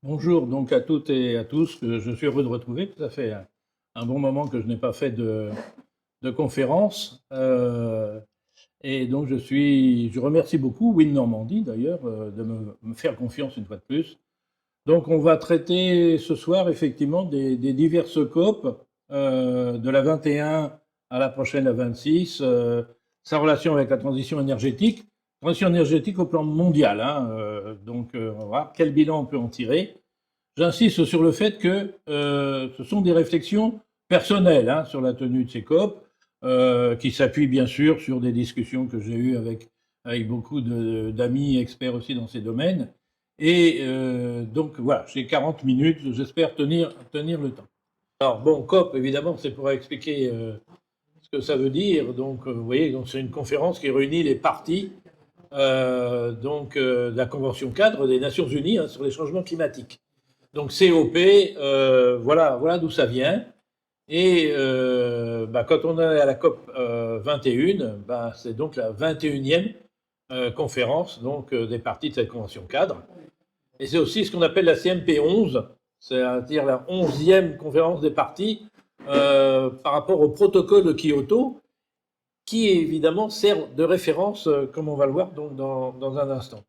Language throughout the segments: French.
Bonjour donc à toutes et à tous, que je suis heureux de retrouver. Ça fait un bon moment que je n'ai pas fait de conférence. Et donc je remercie beaucoup Win Normandie d'ailleurs de me faire confiance une fois de plus. Donc on va traiter ce soir effectivement des diverses COP, de la 21 à la prochaine, la 26, sa relation avec la transition énergétique au plan mondial. Hein, on va voir quel bilan on peut en tirer. J'insiste sur le fait que ce sont des réflexions personnelles, hein, sur la tenue de ces COP, qui s'appuient bien sûr sur des discussions que j'ai eues avec beaucoup d'amis experts aussi dans ces domaines. Et donc voilà, j'ai 40 minutes, j'espère tenir le temps. Alors bon, COP, évidemment, c'est pour expliquer ce que ça veut dire. Donc vous voyez, donc c'est une conférence qui réunit les parties de la Convention cadre des Nations Unies, hein, sur les changements climatiques. Donc COP, voilà d'où ça vient. Et quand on est à la COP 21, c'est donc la 21e conférence des parties de cette convention cadre. Et c'est aussi ce qu'on appelle la CMP 11, c'est-à-dire la 11e conférence des parties par rapport au protocole de Kyoto, qui évidemment sert de référence, comme on va le voir donc dans un instant.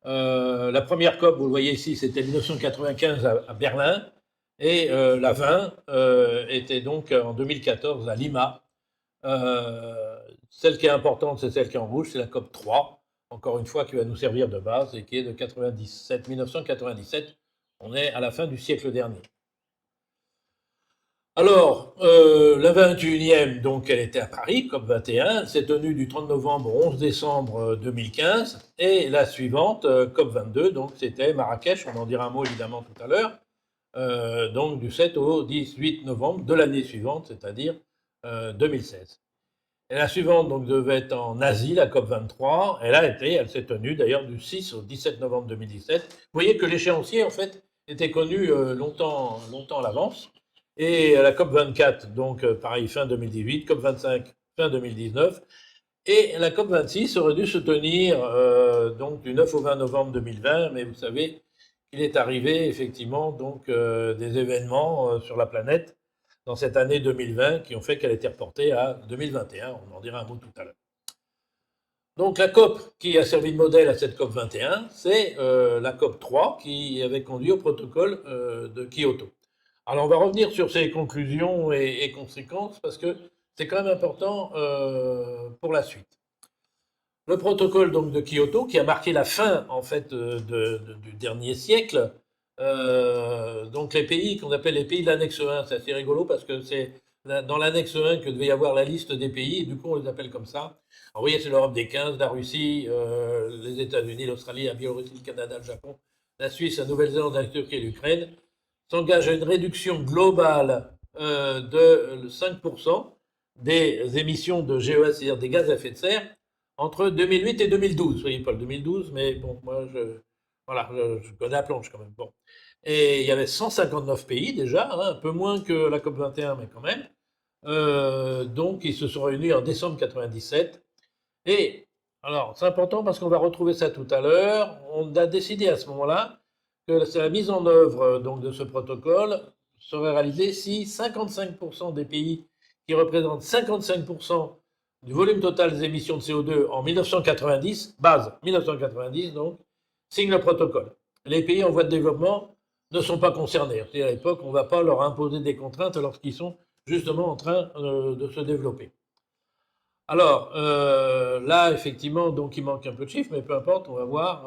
La première COP, vous le voyez ici, c'était 1995 à Berlin, et la 20 était donc en 2014 à Lima. Celle qui est importante, c'est celle qui est en rouge, c'est la COP 3, encore une fois, qui va nous servir de base et qui est de 1997. On est à la fin du siècle dernier. Alors, la 21e, donc, elle était à Paris, COP 21, elle s'est tenue du 30 novembre au 11 décembre 2015, et la suivante, COP 22, donc c'était Marrakech, on en dira un mot évidemment tout à l'heure, donc du 7 au 18 novembre de l'année suivante, c'est-à-dire 2016. Et la suivante, donc, devait être en Asie, la COP 23, elle s'est tenue d'ailleurs du 6 au 17 novembre 2017. Vous voyez que l'échéancier, en fait, était connu longtemps à l'avance. Et la COP 24, donc pareil, fin 2018, COP 25, fin 2019. Et la COP 26 aurait dû se tenir donc du 9 au 20 novembre 2020, mais vous savez qu'il est arrivé effectivement donc des événements sur la planète dans cette année 2020 qui ont fait qu'elle a été reportée à 2021. On en dira un mot tout à l'heure. Donc la COP qui a servi de modèle à cette COP 21, c'est la COP 3 qui avait conduit au protocole de Kyoto. Alors on va revenir sur ces conclusions et conséquences parce que c'est quand même important pour la suite. Le protocole donc de Kyoto, qui a marqué la fin en fait du dernier siècle, donc les pays qu'on appelle les pays de l'annexe 1, c'est assez rigolo parce que c'est dans l'annexe 1 que devait y avoir la liste des pays, et du coup on les appelle comme ça. Alors vous voyez, c'est l'Europe des 15, la Russie, les États-Unis, l'Australie, la Biélorussie, le Canada, le Japon, la Suisse, la Nouvelle-Zélande, la Turquie et l'Ukraine, s'engage à une réduction globale de 5% des émissions de GES, c'est-à-dire des gaz à effet de serre, entre 2008 et 2012. Vous voyez pas le 2012, mais bon, moi, je connais la planche quand même. Bon. Et il y avait 159 pays déjà, hein, un peu moins que la COP 21, mais quand même. Donc, ils se sont réunis en décembre 97. Et alors, c'est important parce qu'on va retrouver ça tout à l'heure. On a décidé à ce moment-là que la mise en œuvre donc, de ce protocole serait réalisée si 55% des pays qui représentent 55% du volume total des émissions de CO2 en 1990, base 1990 donc, signent le protocole. Les pays en voie de développement ne sont pas concernés. C'est-à-dire à l'époque, on ne va pas leur imposer des contraintes lorsqu'ils sont justement en train de se développer. Alors, là, effectivement, donc il manque un peu de chiffres, mais peu importe, on va voir.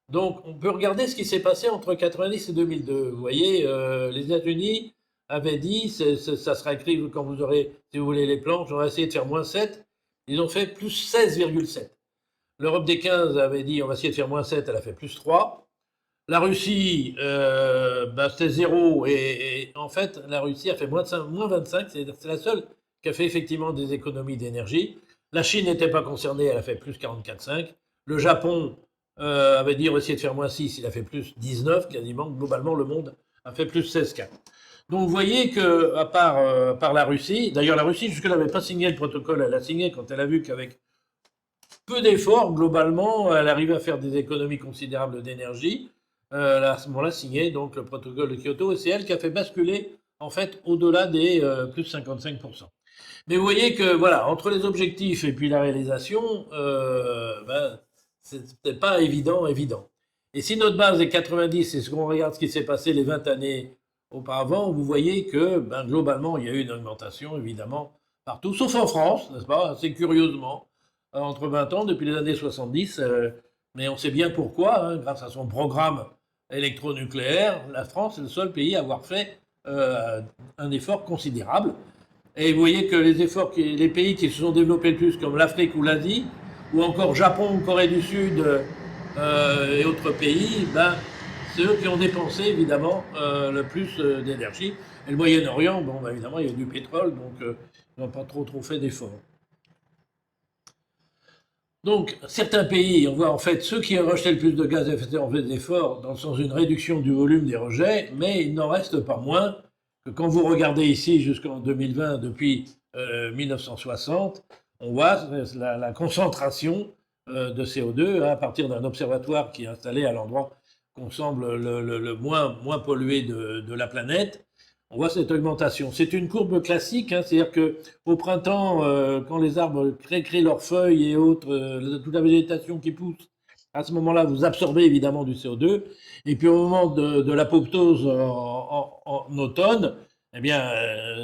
Donc, on peut regarder ce qui s'est passé entre 90 et 2002. Vous voyez, les États-Unis avaient dit, ça sera écrit quand vous aurez, si vous voulez, les plans, j'aurais essayé de faire -7. Ils ont fait plus 16,7. L'Europe des 15 avait dit, on va essayer de faire -7, elle a fait +3. La Russie, c'était 0, et en fait, la Russie a fait -25, c'est la seule qui a fait effectivement des économies d'énergie. La Chine n'était pas concernée, elle a fait +44,5. Le Japon avait dit on va essayer de faire -6, il a fait +19 quasiment. Globalement, le monde a fait +16,4. Donc vous voyez que, à part la Russie, d'ailleurs la Russie jusque-là n'avait pas signé le protocole, elle a signé quand elle a vu qu'avec peu d'efforts, globalement, elle arrivait à faire des économies considérables d'énergie. à ce moment-là, signé donc le protocole de Kyoto, et c'est elle qui a fait basculer, en fait, au-delà des plus de 55%. Mais vous voyez que, voilà, entre les objectifs et puis la réalisation, ben, c'était pas évident. Et si notre base est 90, et ce qu'on regarde ce qui s'est passé les 20 années auparavant, vous voyez que, ben, globalement, il y a eu une augmentation, évidemment, partout, sauf en France, n'est-ce pas, assez curieusement, entre 20 ans, depuis les années 70, mais on sait bien pourquoi, hein, grâce à son programme électronucléaire, la France est le seul pays à avoir fait un effort considérable. Et vous voyez que les pays qui se sont développés le plus, comme l'Afrique ou l'Asie, ou encore Japon, Corée du Sud et autres pays, ben, c'est eux qui ont dépensé évidemment le plus d'énergie. Et le Moyen-Orient, bon, ben, évidemment, il y a du pétrole, donc ils n'ont pas trop fait d'efforts. Donc, certains pays, on voit en fait ceux qui ont rejeté le plus de gaz à effet de serre ont fait des efforts dans le sens d'une réduction du volume des rejets, mais il n'en reste pas moins que quand vous regardez ici jusqu'en 2020, depuis 1960, on voit la concentration de CO2 à partir d'un observatoire qui est installé à l'endroit qu'on semble le moins pollué de la planète. On voit cette augmentation. C'est une courbe classique, hein, c'est-à-dire que au printemps, quand les arbres créent leurs feuilles et autres, toute la végétation qui pousse, à ce moment-là, vous absorbez évidemment du CO2. Et puis au moment de l'apoptose en automne, eh bien,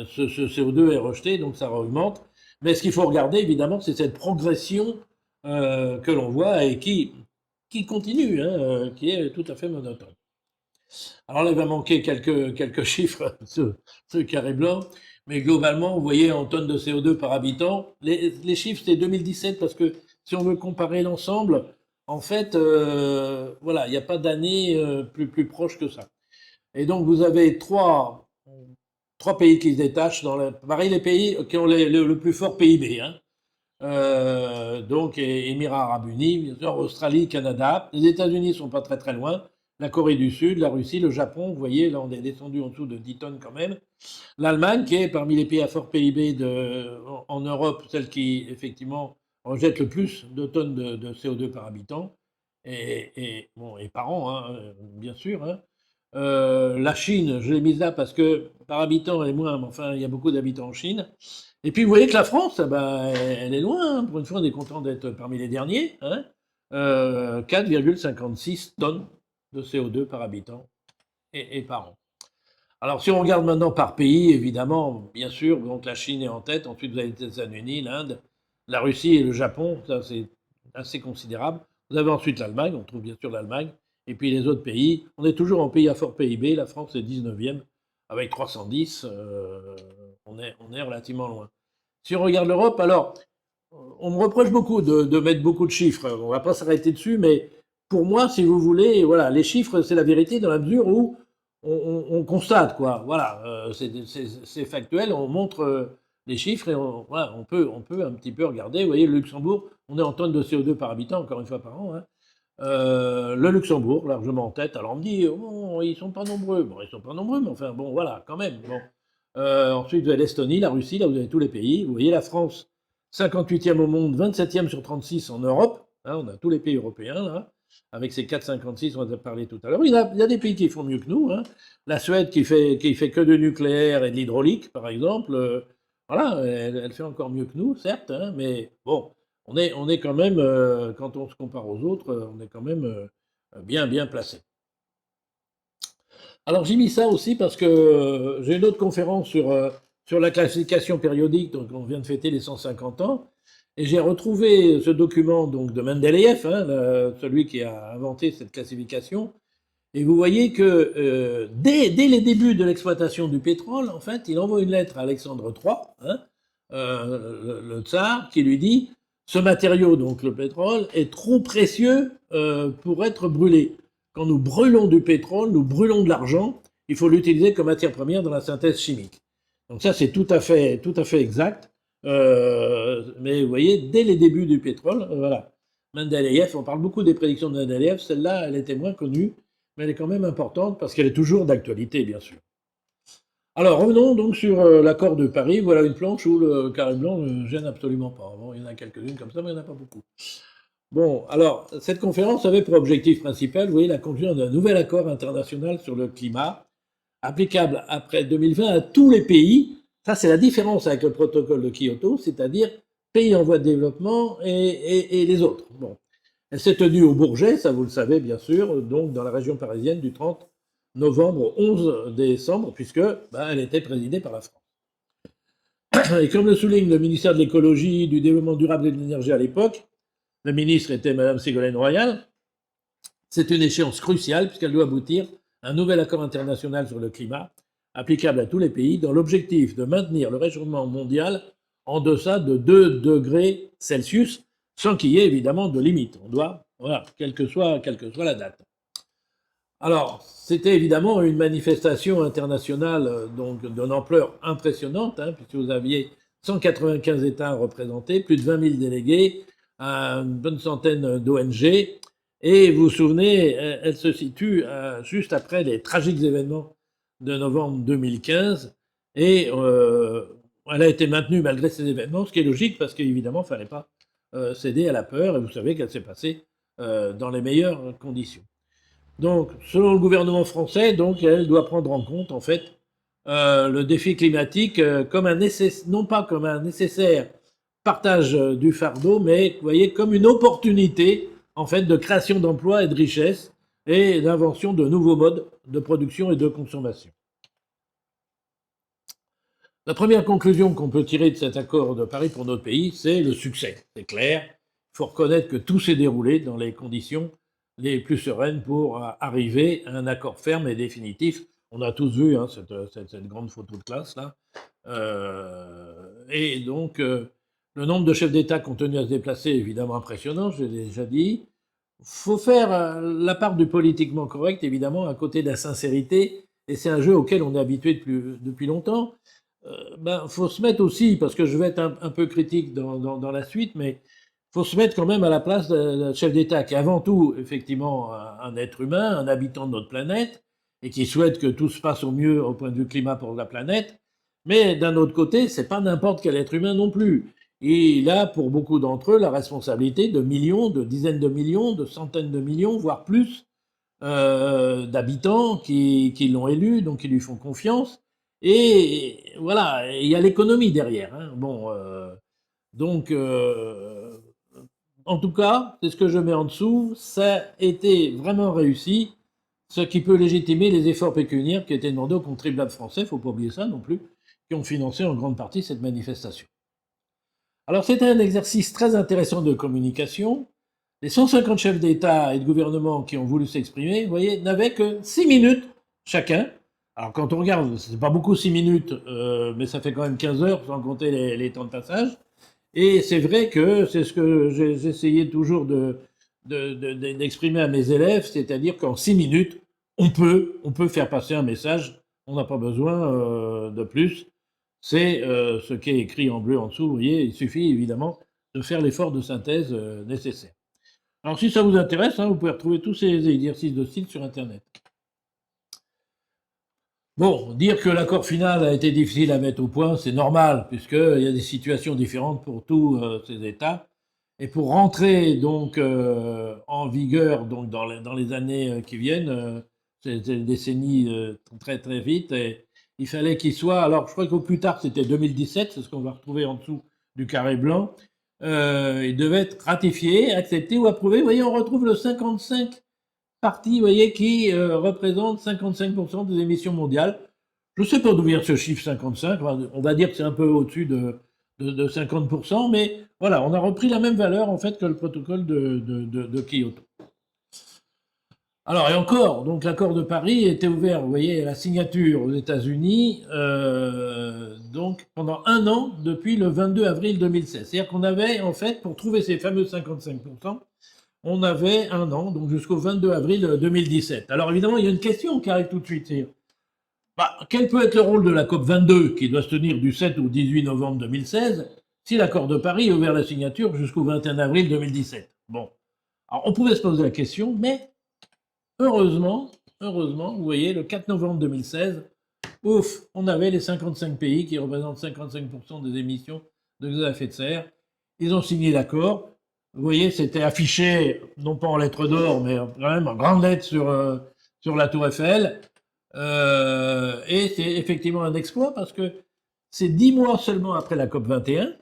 ce CO2 est rejeté, donc ça augmente. Mais ce qu'il faut regarder, évidemment, c'est cette progression que l'on voit et qui continue, hein, qui est tout à fait monotone. Alors là, il va manquer quelques chiffres, ce carré blanc, mais globalement, vous voyez, en tonnes de CO2 par habitant, les chiffres, c'est 2017, parce que si on veut comparer l'ensemble, en fait, voilà, il n'y a pas d'année plus proche que ça. Et donc, vous avez trois pays qui se détachent, pareil, les pays qui ont le plus fort PIB, hein. Donc, Émirats arabes unis, bien sûr, Australie, Canada. Les États-Unis sont pas très loin. La Corée du Sud, la Russie, le Japon, vous voyez, là on est descendu en dessous de 10 tonnes quand même. L'Allemagne, qui est parmi les pays à fort PIB en Europe, celle qui effectivement rejette le plus de tonnes de CO2 par habitant et par an, hein, bien sûr, hein. La Chine, je l'ai mise là parce que par habitant elle est moins, mais enfin il y a beaucoup d'habitants en Chine. Et puis vous voyez que la France, bah, elle est loin, hein. Pour une fois on est content d'être parmi les derniers, hein. 4,56 tonnes de CO2 par habitant et par an. Alors, si on regarde maintenant par pays, évidemment, bien sûr, donc la Chine est en tête, ensuite vous avez les États-Unis, l'Inde, la Russie et le Japon, ça c'est assez considérable. Vous avez ensuite l'Allemagne, on trouve bien sûr l'Allemagne, et puis les autres pays. On est toujours en pays à fort PIB, la France est 19e avec 310, on est relativement loin. Si on regarde l'Europe, alors, on me reproche beaucoup de mettre beaucoup de chiffres, on ne va pas s'arrêter dessus, mais pour moi, si vous voulez, voilà, les chiffres, c'est la vérité dans la mesure où on constate, quoi. Voilà, c'est factuel, on montre les chiffres et voilà, on peut un petit peu regarder. Vous voyez, le Luxembourg, on est en tonnes de CO2 par habitant, encore une fois par an, hein. Le Luxembourg, largement en tête. Alors on me dit, oh, bon, ils sont pas nombreux. Bon, ils sont pas nombreux, mais enfin, bon, voilà, quand même. Bon. Ensuite, vous avez l'Estonie, la Russie, là, vous avez tous les pays. Vous voyez la France, 58e au monde, 27e sur 36 en Europe. Hein, on a tous les pays européens, là, avec ses 4,56, on en a parlé tout à l'heure. Il y a des pays qui font mieux que nous, hein. La Suède qui fait que de nucléaire et de l'hydraulique, par exemple. Voilà, elle fait encore mieux que nous, certes, hein, mais bon, on est quand même, quand on se compare aux autres, on est quand même bien placé. Alors j'ai mis ça aussi parce que j'ai une autre conférence sur la classification périodique, donc on vient de fêter les 150 ans, et j'ai retrouvé ce document donc de Mendeleïev, hein, celui qui a inventé cette classification, et vous voyez que dès les débuts de l'exploitation du pétrole, en fait, il envoie une lettre à Alexandre III, hein, le tsar, qui lui dit ce matériau, donc le pétrole, est trop précieux pour être brûlé. Quand nous brûlons du pétrole, nous brûlons de l'argent. Il faut l'utiliser comme matière première dans la synthèse chimique. Donc ça, c'est tout à fait exact. Mais vous voyez, dès les débuts du pétrole, voilà. Mendeleïev, on parle beaucoup des prédictions de Mendeleïev. Celle-là, elle était moins connue, mais elle est quand même importante parce qu'elle est toujours d'actualité, bien sûr. Alors, revenons donc sur l'accord de Paris. Voilà une planche où le carré blanc ne gêne absolument pas. Bon, il y en a quelques-unes comme ça, mais il n'y en a pas beaucoup. Bon, alors, cette conférence avait pour objectif principal, vous voyez, la conclusion d'un nouvel accord international sur le climat, applicable après 2020 à tous les pays. Ça, c'est la différence avec le protocole de Kyoto, c'est-à-dire pays en voie de développement et les autres. Bon. Elle s'est tenue au Bourget, ça vous le savez bien sûr, donc dans la région parisienne du 30 novembre au 11 décembre, puisque elle était présidée par la France. Et comme le souligne le ministère de l'écologie, du développement durable et de l'énergie à l'époque, le ministre était Madame Ségolène Royal, c'est une échéance cruciale puisqu'elle doit aboutir à un nouvel accord international sur le climat, applicable à tous les pays, dans l'objectif de maintenir le réchauffement mondial en deçà de 2 degrés Celsius, sans qu'il y ait évidemment de limite. On doit, voilà, quelle que soit la date. Alors, c'était évidemment une manifestation internationale donc d'une ampleur impressionnante, hein, puisque vous aviez 195 États représentés, plus de 20 000 délégués, une bonne centaine d'ONG. Et vous vous souvenez, elle se situe juste après les tragiques événements de novembre 2015. Et elle a été maintenue malgré ces événements, ce qui est logique parce qu'évidemment, il ne fallait pas céder à la peur. Et vous savez qu'elle s'est passée dans les meilleures conditions. Donc, selon le gouvernement français, donc, elle doit prendre en compte, en fait, le défi climatique comme non pas comme un nécessaire partage du fardeau, mais, vous voyez, comme une opportunité, en fait, de création d'emplois et de richesses et d'invention de nouveaux modes de production et de consommation. La première conclusion qu'on peut tirer de cet accord de Paris pour notre pays, c'est le succès. C'est clair. Il faut reconnaître que tout s'est déroulé dans les conditions les plus sereines pour arriver à un accord ferme et définitif. On a tous vu hein, cette grande photo de classe là. Et donc, le nombre de chefs d'État qui ont tenu à se déplacer est évidemment impressionnant, je l'ai déjà dit. Il faut faire la part du politiquement correct, évidemment, à côté de la sincérité. Et c'est un jeu auquel on est habitué depuis longtemps. Faut se mettre aussi, parce que je vais être un peu critique dans la suite, mais faut se mettre quand même à la place d'un chef d'État qui est avant tout, effectivement, un être humain, un habitant de notre planète, et qui souhaite que tout se passe au mieux au point de vue climat pour la planète. Mais d'un autre côté, c'est pas n'importe quel être humain non plus. Il a, pour beaucoup d'entre eux, la responsabilité de millions, de dizaines de millions, de centaines de millions, voire plus, d'habitants qui l'ont élu, donc qui lui font confiance. Et voilà, il y a l'économie derrière. Hein. Bon, donc, en tout cas, c'est ce que je mets en dessous. Ça a été vraiment réussi, ce qui peut légitimer les efforts pécuniaires qui étaient demandés aux contribuables français, il ne faut pas oublier ça non plus, qui ont financé en grande partie cette manifestation. Alors, c'était un exercice très intéressant de communication. Les 150 chefs d'État et de gouvernement qui ont voulu s'exprimer, vous voyez, n'avaient que 6 minutes chacun. Alors quand on regarde, c'est pas beaucoup 6 minutes, mais ça fait quand même 15 heures sans compter les temps de passage. Et c'est vrai que c'est ce que j'essayais toujours d'exprimer à mes élèves, c'est-à-dire qu'en 6 minutes, on peut faire passer un message, on n'a pas besoin de plus. C'est ce qui est écrit en bleu en dessous, vous voyez, il suffit évidemment de faire l'effort de synthèse nécessaire. Alors si ça vous intéresse, hein, vous pouvez retrouver tous ces exercices de style sur Internet. Bon, dire que l'accord final a été difficile à mettre au point, c'est normal, puisqu'il y a des situations différentes pour tous ces États. Et pour rentrer donc en vigueur donc dans les années qui viennent, c'est des décennies très très vite, et il fallait qu'il soit, alors je crois qu'au plus tard c'était 2017, c'est ce qu'on va retrouver en dessous du carré blanc, il devait être ratifié, accepté ou approuvé. Vous voyez, on retrouve le 55 parti, vous voyez, qui représente 55% des émissions mondiales. Je ne sais pas d'où vient ce chiffre 55, on va dire que c'est un peu au-dessus de 50%, mais voilà, on a repris la même valeur en fait que le protocole de Kyoto. Alors, et encore, donc l'accord de Paris était ouvert, vous voyez, à la signature aux États-Unis, donc pendant un an depuis le 22 avril 2016. C'est-à-dire qu'on avait, en fait, pour trouver ces fameux 55%, on avait un an, donc jusqu'au 22 avril 2017. Alors évidemment, il y a une question qui arrive tout de suite. Quel peut être le rôle de la COP 22, qui doit se tenir du 7 au 18 novembre 2016, si l'accord de Paris a ouvert la signature jusqu'au 21 avril 2017? Bon, alors on pouvait se poser la question, mais heureusement, vous voyez, le 4 novembre 2016, ouf, on avait les 55 pays qui représentent 55% des émissions de gaz à effet de serre. Ils ont signé l'accord. Vous voyez, c'était affiché, non pas en lettres d'or, mais quand même en grande lettres sur la Tour Eiffel. Et c'est effectivement un exploit parce que c'est 10 mois seulement après la COP 21.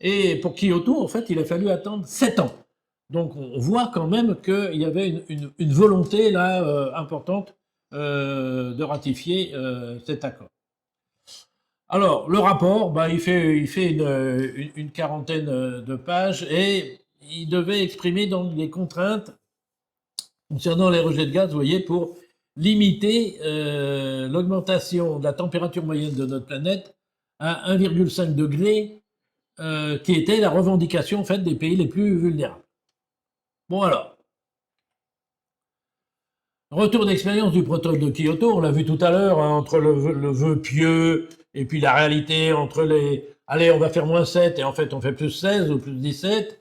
Et pour Kyoto, en fait, il a fallu attendre 7 ans. Donc on voit quand même qu'il y avait une volonté là importante de ratifier cet accord. Alors le rapport, bah, il fait une quarantaine de pages et il devait exprimer donc des contraintes concernant les rejets de gaz, vous voyez, pour limiter l'augmentation de la température moyenne de notre planète à 1,5 degré, qui était la revendication en fait des pays les plus vulnérables. Bon alors, retour d'expérience du protocole de Kyoto, on l'a vu tout à l'heure, hein, entre le vœu pieux et puis la réalité, entre les allez, on va faire -7 et en fait on fait +16 ou +17.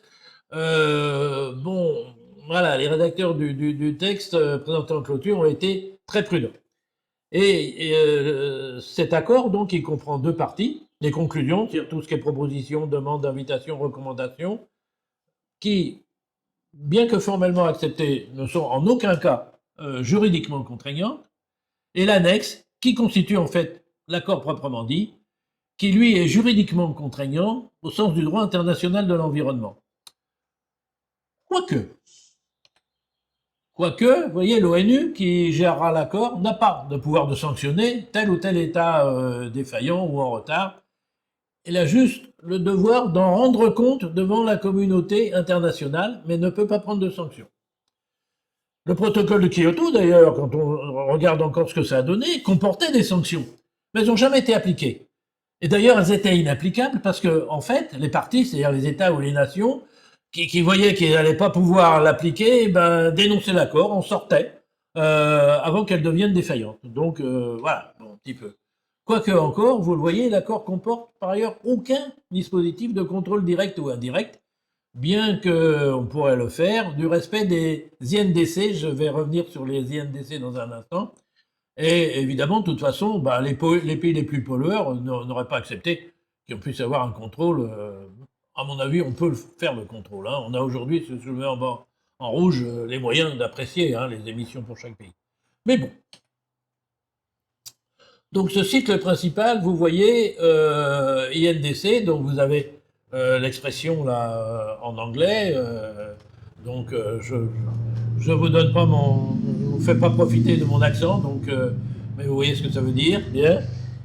Bon, voilà, les rédacteurs du texte présenté en clôture ont été très prudents. Et cet accord, donc, il comprend deux parties. Les conclusions, c'est-à-dire tout ce qui est proposition, demande, invitation, recommandation, qui, bien que formellement acceptées, ne sont en aucun cas juridiquement contraignantes, et l'annexe, qui constitue en fait l'accord proprement dit, qui lui est juridiquement contraignant au sens du droit international de l'environnement. Quoique, vous voyez, l'ONU, qui gérera l'accord, n'a pas de pouvoir de sanctionner tel ou tel État défaillant ou en retard. Elle a juste le devoir d'en rendre compte devant la communauté internationale, mais ne peut pas prendre de sanctions. Le protocole de Kyoto, d'ailleurs, quand on regarde encore ce que ça a donné, comportait des sanctions, mais elles n'ont jamais été appliquées. Et d'ailleurs, elles étaient inapplicables parce que, en fait, les parties, c'est-à-dire les États ou les nations, qui voyaient qu'ils n'allaient pas pouvoir l'appliquer, ben, dénonçaient l'accord, en sortaient, avant qu'elle devienne défaillante. Donc, voilà, bon, un petit peu. Quoique encore, vous le voyez, l'accord comporte par ailleurs aucun dispositif de contrôle direct ou indirect, bien qu'on pourrait le faire, du respect des INDC. Je vais revenir sur les INDC dans un instant. Et évidemment, de toute façon, bah, les pays les plus pollueurs n'auraient pas accepté qu'on puisse avoir un contrôle. À mon avis, on peut faire le contrôle. Hein. On a aujourd'hui, si je le mets en rouge, les moyens d'apprécier hein, les émissions pour chaque pays. Mais bon. Donc ce cycle principal, vous voyez, INDC, donc vous avez l'expression là en anglais. Donc je vous donne pas je vous fais pas profiter de mon accent, donc mais vous voyez ce que ça veut dire, bien.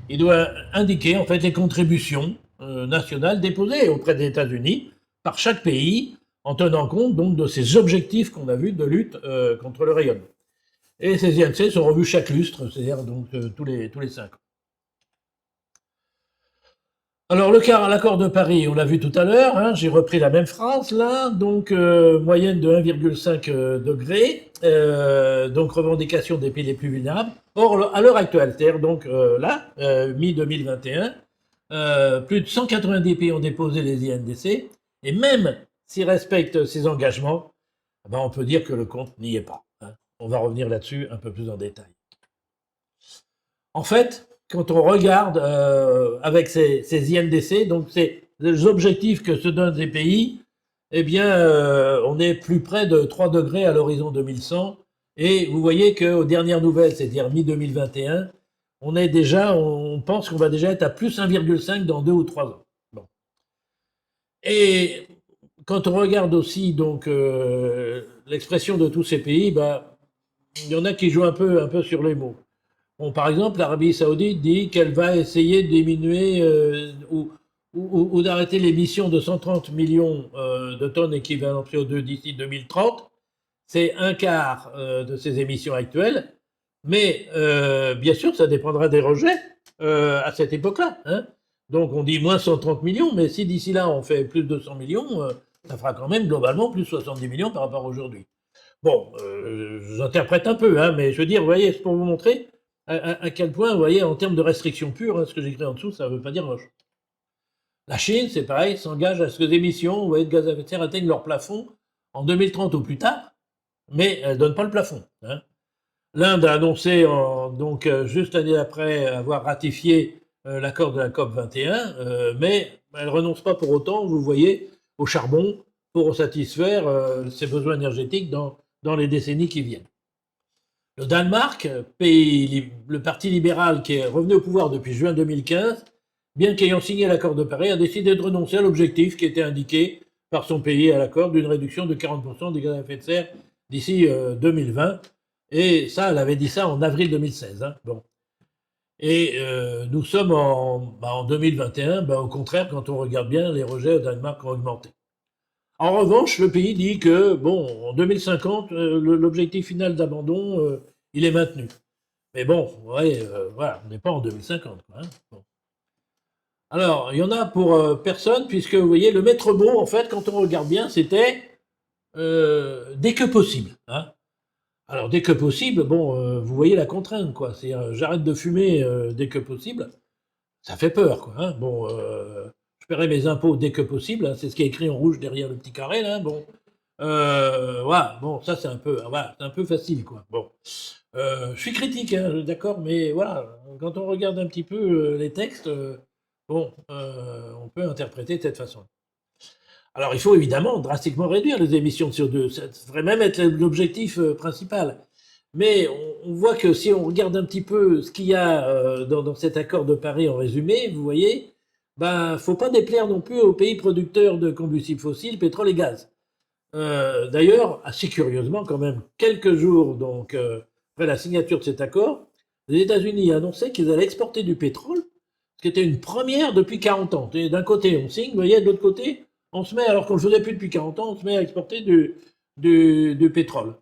Il doit indiquer en fait les contributions nationales déposées auprès des États-Unis par chaque pays, en tenant compte donc de ces objectifs qu'on a vus de lutte contre le rayonnement. Et ces INC sont revus chaque lustre, c'est-à-dire donc tous les 5 ans. Alors l'accord de Paris, on l'a vu tout à l'heure, hein, j'ai repris la même phrase là, donc moyenne de 1,5 degré, donc revendication des pays les plus vulnérables. Or, à l'heure actuelle, c'est-à-dire donc là, mi-2021, plus de 190 pays ont déposé les INDC, et même s'ils respectent ces engagements, ben, on peut dire que le compte n'y est pas. Hein. On va revenir là-dessus un peu plus en détail. En fait, quand on regarde avec ces INDC, donc c'est les objectifs que se donnent ces pays, eh bien, on est plus près de 3 degrés à l'horizon 2100. Et vous voyez qu'aux dernières nouvelles, c'est-à-dire mi-2021, on pense qu'on va déjà être à plus 1,5 dans 2 ou 3 ans. Bon. Et quand on regarde aussi donc l'expression de tous ces pays, bah, il y en a qui jouent un peu sur les mots. Bon, par exemple, l'Arabie Saoudite dit qu'elle va essayer de diminuer ou d'arrêter l'émission de 130 millions de tonnes équivalent CO2 d'ici 2030. C'est un quart de ses émissions actuelles, mais bien sûr, ça dépendra des rejets à cette époque-là. Hein. Donc on dit moins 130 millions, mais si d'ici là on fait plus de 100 millions, ça fera quand même globalement plus 70 millions par rapport à aujourd'hui. Bon, j'interprète un peu, hein, mais je veux dire, vous voyez, c'est pour vous montrer à quel point, vous voyez, en termes de restrictions pures, hein, ce que j'écris en dessous, ça ne veut pas dire moche. La Chine, c'est pareil, s'engage à ce que les émissions vous voyez, de gaz à effet de serre atteignent leur plafond en 2030 ou plus tard, mais elle ne donne pas le plafond. Hein. L'Inde a annoncé, donc juste l'année après avoir ratifié l'accord de la COP 21, mais elle ne renonce pas pour autant, vous voyez, au charbon, pour satisfaire ses besoins énergétiques dans les décennies qui viennent. Le Danemark, le parti libéral qui est revenu au pouvoir depuis juin 2015, bien qu'ayant signé l'accord de Paris, a décidé de renoncer à l'objectif qui était indiqué par son pays à l'accord d'une réduction de 40% des gaz à effet de serre d'ici 2020. Et ça, elle avait dit ça en avril 2016. Hein. Bon. Et nous sommes en 2021, au contraire, quand on regarde bien, les rejets au Danemark ont augmenté. En revanche, le pays dit que, bon, en 2050, l'objectif final d'abandon, il est maintenu. Mais bon, ouais, voilà, on n'est pas en 2050. Quoi, hein. Bon. Alors, il y en a pour personne, puisque, vous voyez, le maître mot, en fait, quand on regarde bien, c'était dès que possible. Hein. Alors, dès que possible, bon, vous voyez la contrainte, quoi. C'est j'arrête de fumer dès que possible. Ça fait peur, quoi. Hein. Bon, je paierai mes impôts dès que possible. Hein. C'est ce qui est écrit en rouge derrière le petit carré, là. Bon, voilà. Bon, ça c'est un peu, voilà, c'est un peu facile, quoi. Bon, je suis critique, hein, d'accord, mais voilà, quand on regarde un petit peu les textes, bon, on peut interpréter de cette façon. Alors, il faut évidemment drastiquement réduire les émissions de CO2. Ça devrait même être l'objectif principal. Mais on voit que si on regarde un petit peu ce qu'il y a dans cet accord de Paris en résumé, vous voyez, faut pas déplaire non plus aux pays producteurs de combustibles fossiles, pétrole et gaz. D'ailleurs, assez curieusement quand même, quelques jours donc après la signature de cet accord, les États-Unis annonçaient qu'ils allaient exporter du pétrole, ce qui était une première depuis 40 ans. D'un côté, on signe, vous voyez, de l'autre côté, on se met, alors qu'on ne le faisait plus depuis 40 ans, on se met à exporter du pétrole.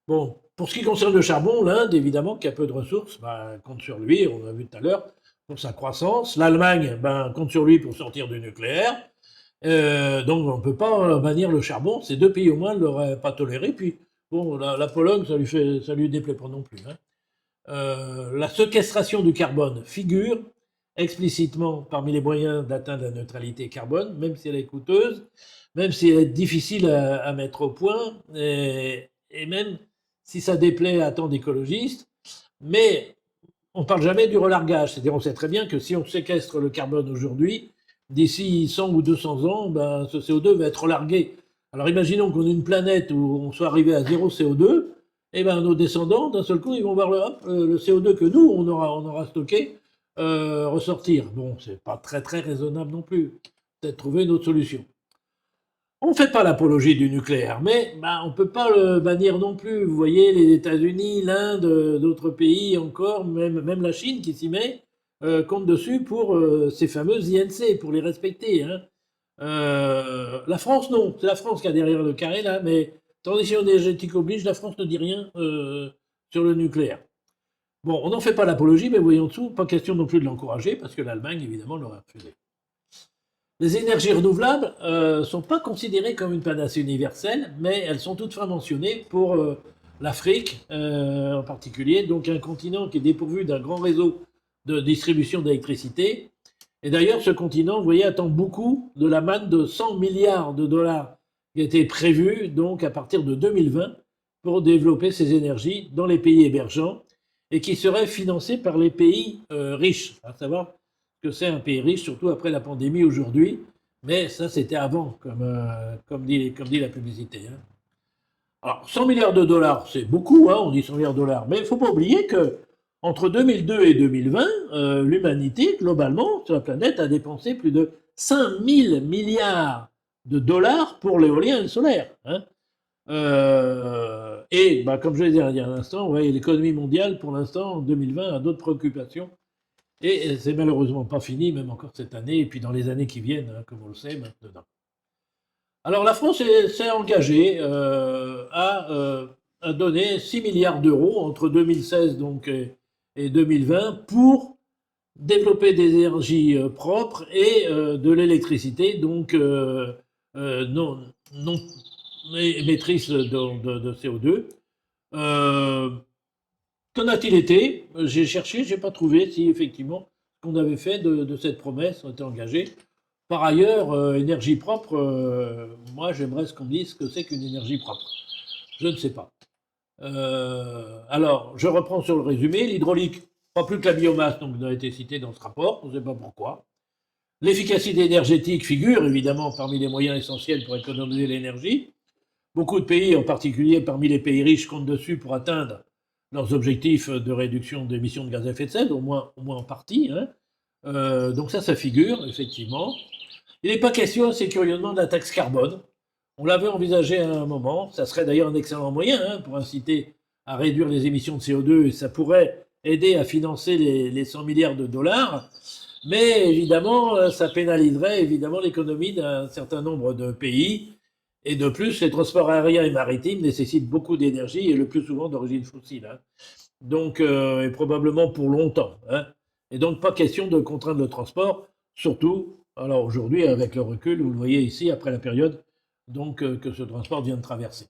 Bon, pour ce qui concerne le charbon, l'Inde, évidemment, qui a peu de ressources, compte sur lui, on l'a vu tout à l'heure, pour sa croissance. L'Allemagne, compte sur lui pour sortir du nucléaire. Donc on ne peut pas bannir le charbon. Ces deux pays au moins ne l'auraient pas toléré. Puis bon, la Pologne, ça lui déplaît pas non plus. Hein. La séquestration du carbone figure explicitement parmi les moyens d'atteindre la neutralité carbone, même si elle est coûteuse, même si elle est difficile à mettre au point, et même si ça déplaît à tant d'écologistes. Mais on ne parle jamais du relargage. C'est-à-dire, on sait très bien que si on séquestre le carbone aujourd'hui, d'ici 100 ou 200 ans, ce CO2 va être relargué. Alors imaginons qu'on ait une planète où on soit arrivé à zéro CO2, et nos descendants, d'un seul coup, ils vont voir le CO2 que nous, on aura stocké, ressortir. Bon, c'est pas très très raisonnable non plus. Peut-être trouver une autre solution. On ne fait pas l'apologie du nucléaire, mais on ne peut pas le bannir non plus. Vous voyez, les États-Unis, l'Inde, d'autres pays encore, même la Chine qui s'y met, compte dessus pour ces fameuses INC, pour les respecter. Hein. La France, non. C'est la France qui a derrière le carré, là, mais transition énergétique oblige, la France ne dit rien sur le nucléaire. Bon, on n'en fait pas l'apologie, mais vous voyez en dessous, pas question non plus de l'encourager, parce que l'Allemagne, évidemment, l'aurait refusé. Les énergies renouvelables ne sont pas considérées comme une panacée universelle, mais elles sont toutefois mentionnées pour l'Afrique en particulier, donc un continent qui est dépourvu d'un grand réseau de distribution d'électricité. Et d'ailleurs, ce continent, vous voyez, attend beaucoup de la manne de 100 milliards de dollars qui a été prévue donc à partir de 2020 pour développer ces énergies dans les pays émergents et qui serait financée par les pays riches, à savoir que c'est un pays riche, surtout après la pandémie aujourd'hui. Mais ça, c'était avant, comme dit la publicité. Hein. Alors, 100 milliards de dollars, c'est beaucoup, hein, on dit 100 milliards de dollars. Mais il ne faut pas oublier que entre 2002 et 2020, l'humanité, globalement, sur la planète, a dépensé plus de 5000 milliards de dollars pour l'éolien et le solaire. Hein. Et comme je l'ai dit il y a un instant, ouais, l'économie mondiale, pour l'instant, en 2020, a d'autres préoccupations. Et c'est malheureusement pas fini, même encore cette année, et puis dans les années qui viennent, hein, comme on le sait maintenant. Alors la France s'est engagée à donner 6 milliards d'euros entre 2016 donc, et 2020 pour développer des énergies propres et de l'électricité, donc non émettrice de CO2. Qu'en a-t-il été? J'ai cherché, j'ai pas trouvé si effectivement ce qu'on avait fait de cette promesse, on était engagé. Par ailleurs, énergie propre, moi j'aimerais qu'on me dise ce que c'est qu'une énergie propre. Je ne sais pas. Alors, je reprends sur le résumé. L'hydraulique, pas plus que la biomasse, donc, a été citée dans ce rapport, on ne sait pas pourquoi. L'efficacité énergétique figure évidemment parmi les moyens essentiels pour économiser l'énergie. Beaucoup de pays, en particulier parmi les pays riches, comptent dessus pour atteindre leurs objectifs de réduction d'émissions de gaz à effet de serre, au moins en partie, hein. Donc ça figure, effectivement. Il n'est pas question, assez curieusement, de la taxe carbone. On l'avait envisagé à un moment. Ça serait d'ailleurs un excellent moyen, hein, pour inciter à réduire les émissions de CO2 et ça pourrait aider à financer les 100 milliards de dollars. Mais évidemment, ça pénaliserait évidemment l'économie d'un certain nombre de pays. Et de plus, les transports aériens et maritimes nécessitent beaucoup d'énergie et le plus souvent d'origine fossile, hein. Donc, et probablement pour longtemps, hein. Et donc, pas question de contraindre le transport, surtout, alors aujourd'hui, avec le recul, vous le voyez ici, après la période donc, que ce transport vient de traverser.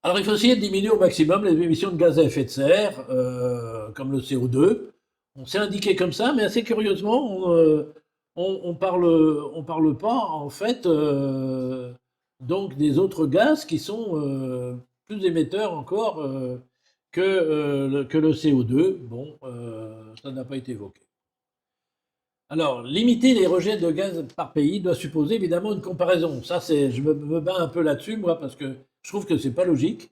Alors, il faut essayer de diminuer au maximum les émissions de gaz à effet de serre, comme le CO2. On s'est indiqué comme ça, mais assez curieusement, on parle pas, en fait, donc des autres gaz qui sont plus émetteurs encore que le CO2. Bon, ça n'a pas été évoqué. Alors, limiter les rejets de gaz par pays doit supposer évidemment une comparaison. Ça, je me bats un peu là-dessus, moi, parce que je trouve que c'est pas logique.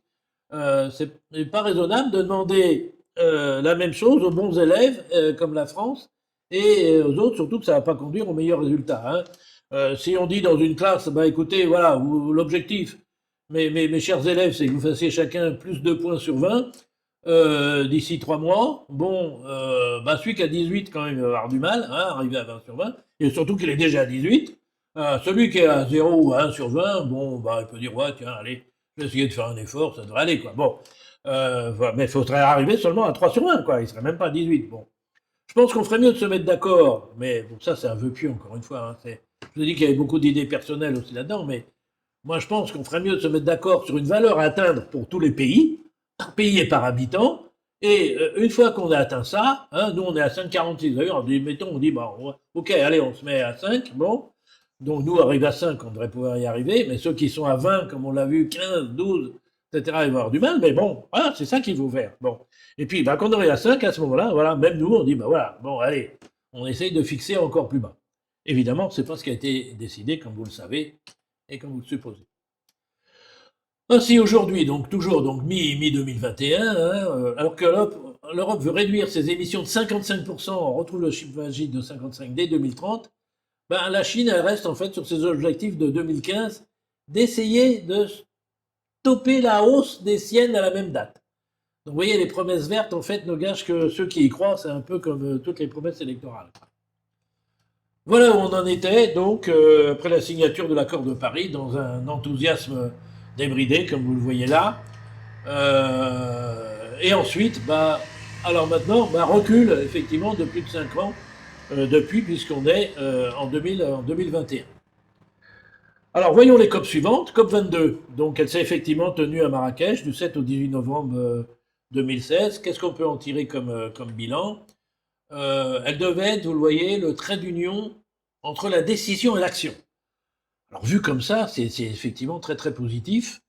C'est pas raisonnable de demander la même chose aux bons élèves, comme la France, et aux autres, surtout que ça va pas conduire aux meilleurs résultats, hein. Si on dit dans une classe, bah écoutez, voilà, l'objectif, mes chers élèves, c'est que vous fassiez chacun plus de points sur 20 d'ici 3 mois. Bon, bah celui qui a 18, quand même, il va avoir du mal, hein, arriver à 20 sur 20, et surtout qu'il est déjà à 18. Celui qui est à 0 ou à 1 sur 20, bon, bah il peut dire, ouais, tiens, allez, je vais essayer de faire un effort, ça devrait aller, quoi. Bon, voilà, mais il faudrait arriver seulement à 3 sur 20, quoi, il serait même pas à 18. Bon, je pense qu'on ferait mieux de se mettre d'accord, mais bon, ça c'est un vœu pieux, encore une fois, hein, je vous ai dit qu'il y avait beaucoup d'idées personnelles aussi là-dedans, mais moi je pense qu'on ferait mieux de se mettre d'accord sur une valeur à atteindre pour tous les pays, par pays et par habitant. Et une fois qu'on a atteint ça, hein, nous on est à 5,46. D'ailleurs, mettons, on dit, bah, ok, allez, on se met à 5, bon. Donc nous, arrive à 5, on devrait pouvoir y arriver. Mais ceux qui sont à 20, comme on l'a vu, 15, 12, etc., ils vont avoir du mal. Mais bon, voilà, c'est ça qu'il faut faire. Bon. Et puis, bah, quand on est à 5, à ce moment-là, voilà, même nous, on dit, bah voilà, bon, allez, on essaye de fixer encore plus bas. Évidemment, c'est pas ce qui a été décidé, comme vous le savez, et comme vous le supposez. Ainsi aujourd'hui, donc toujours donc mi-2021, hein, alors que l'Europe veut réduire ses émissions de 55%, on retrouve le chiffre magique de 55 dès 2030, ben, la Chine elle reste en fait sur ses objectifs de 2015 d'essayer de stopper la hausse des siennes à la même date. Donc vous voyez, les promesses vertes en fait ne gâchent que ceux qui y croient, c'est un peu comme toutes les promesses électorales. Voilà où on en était, donc, après la signature de l'accord de Paris, dans un enthousiasme débridé, comme vous le voyez là. Et ensuite, bah, alors maintenant, bah, recul, effectivement, de plus de 5 ans, depuis, puisqu'on est en 2021. Alors, voyons les COP suivantes. COP 22, donc elle s'est effectivement tenue à Marrakech du 7 au 18 novembre 2016. Qu'est-ce qu'on peut en tirer comme bilan? Elle devait être, vous le voyez, le trait d'union entre la décision et l'action. Alors vu comme ça, c'est effectivement très très positif.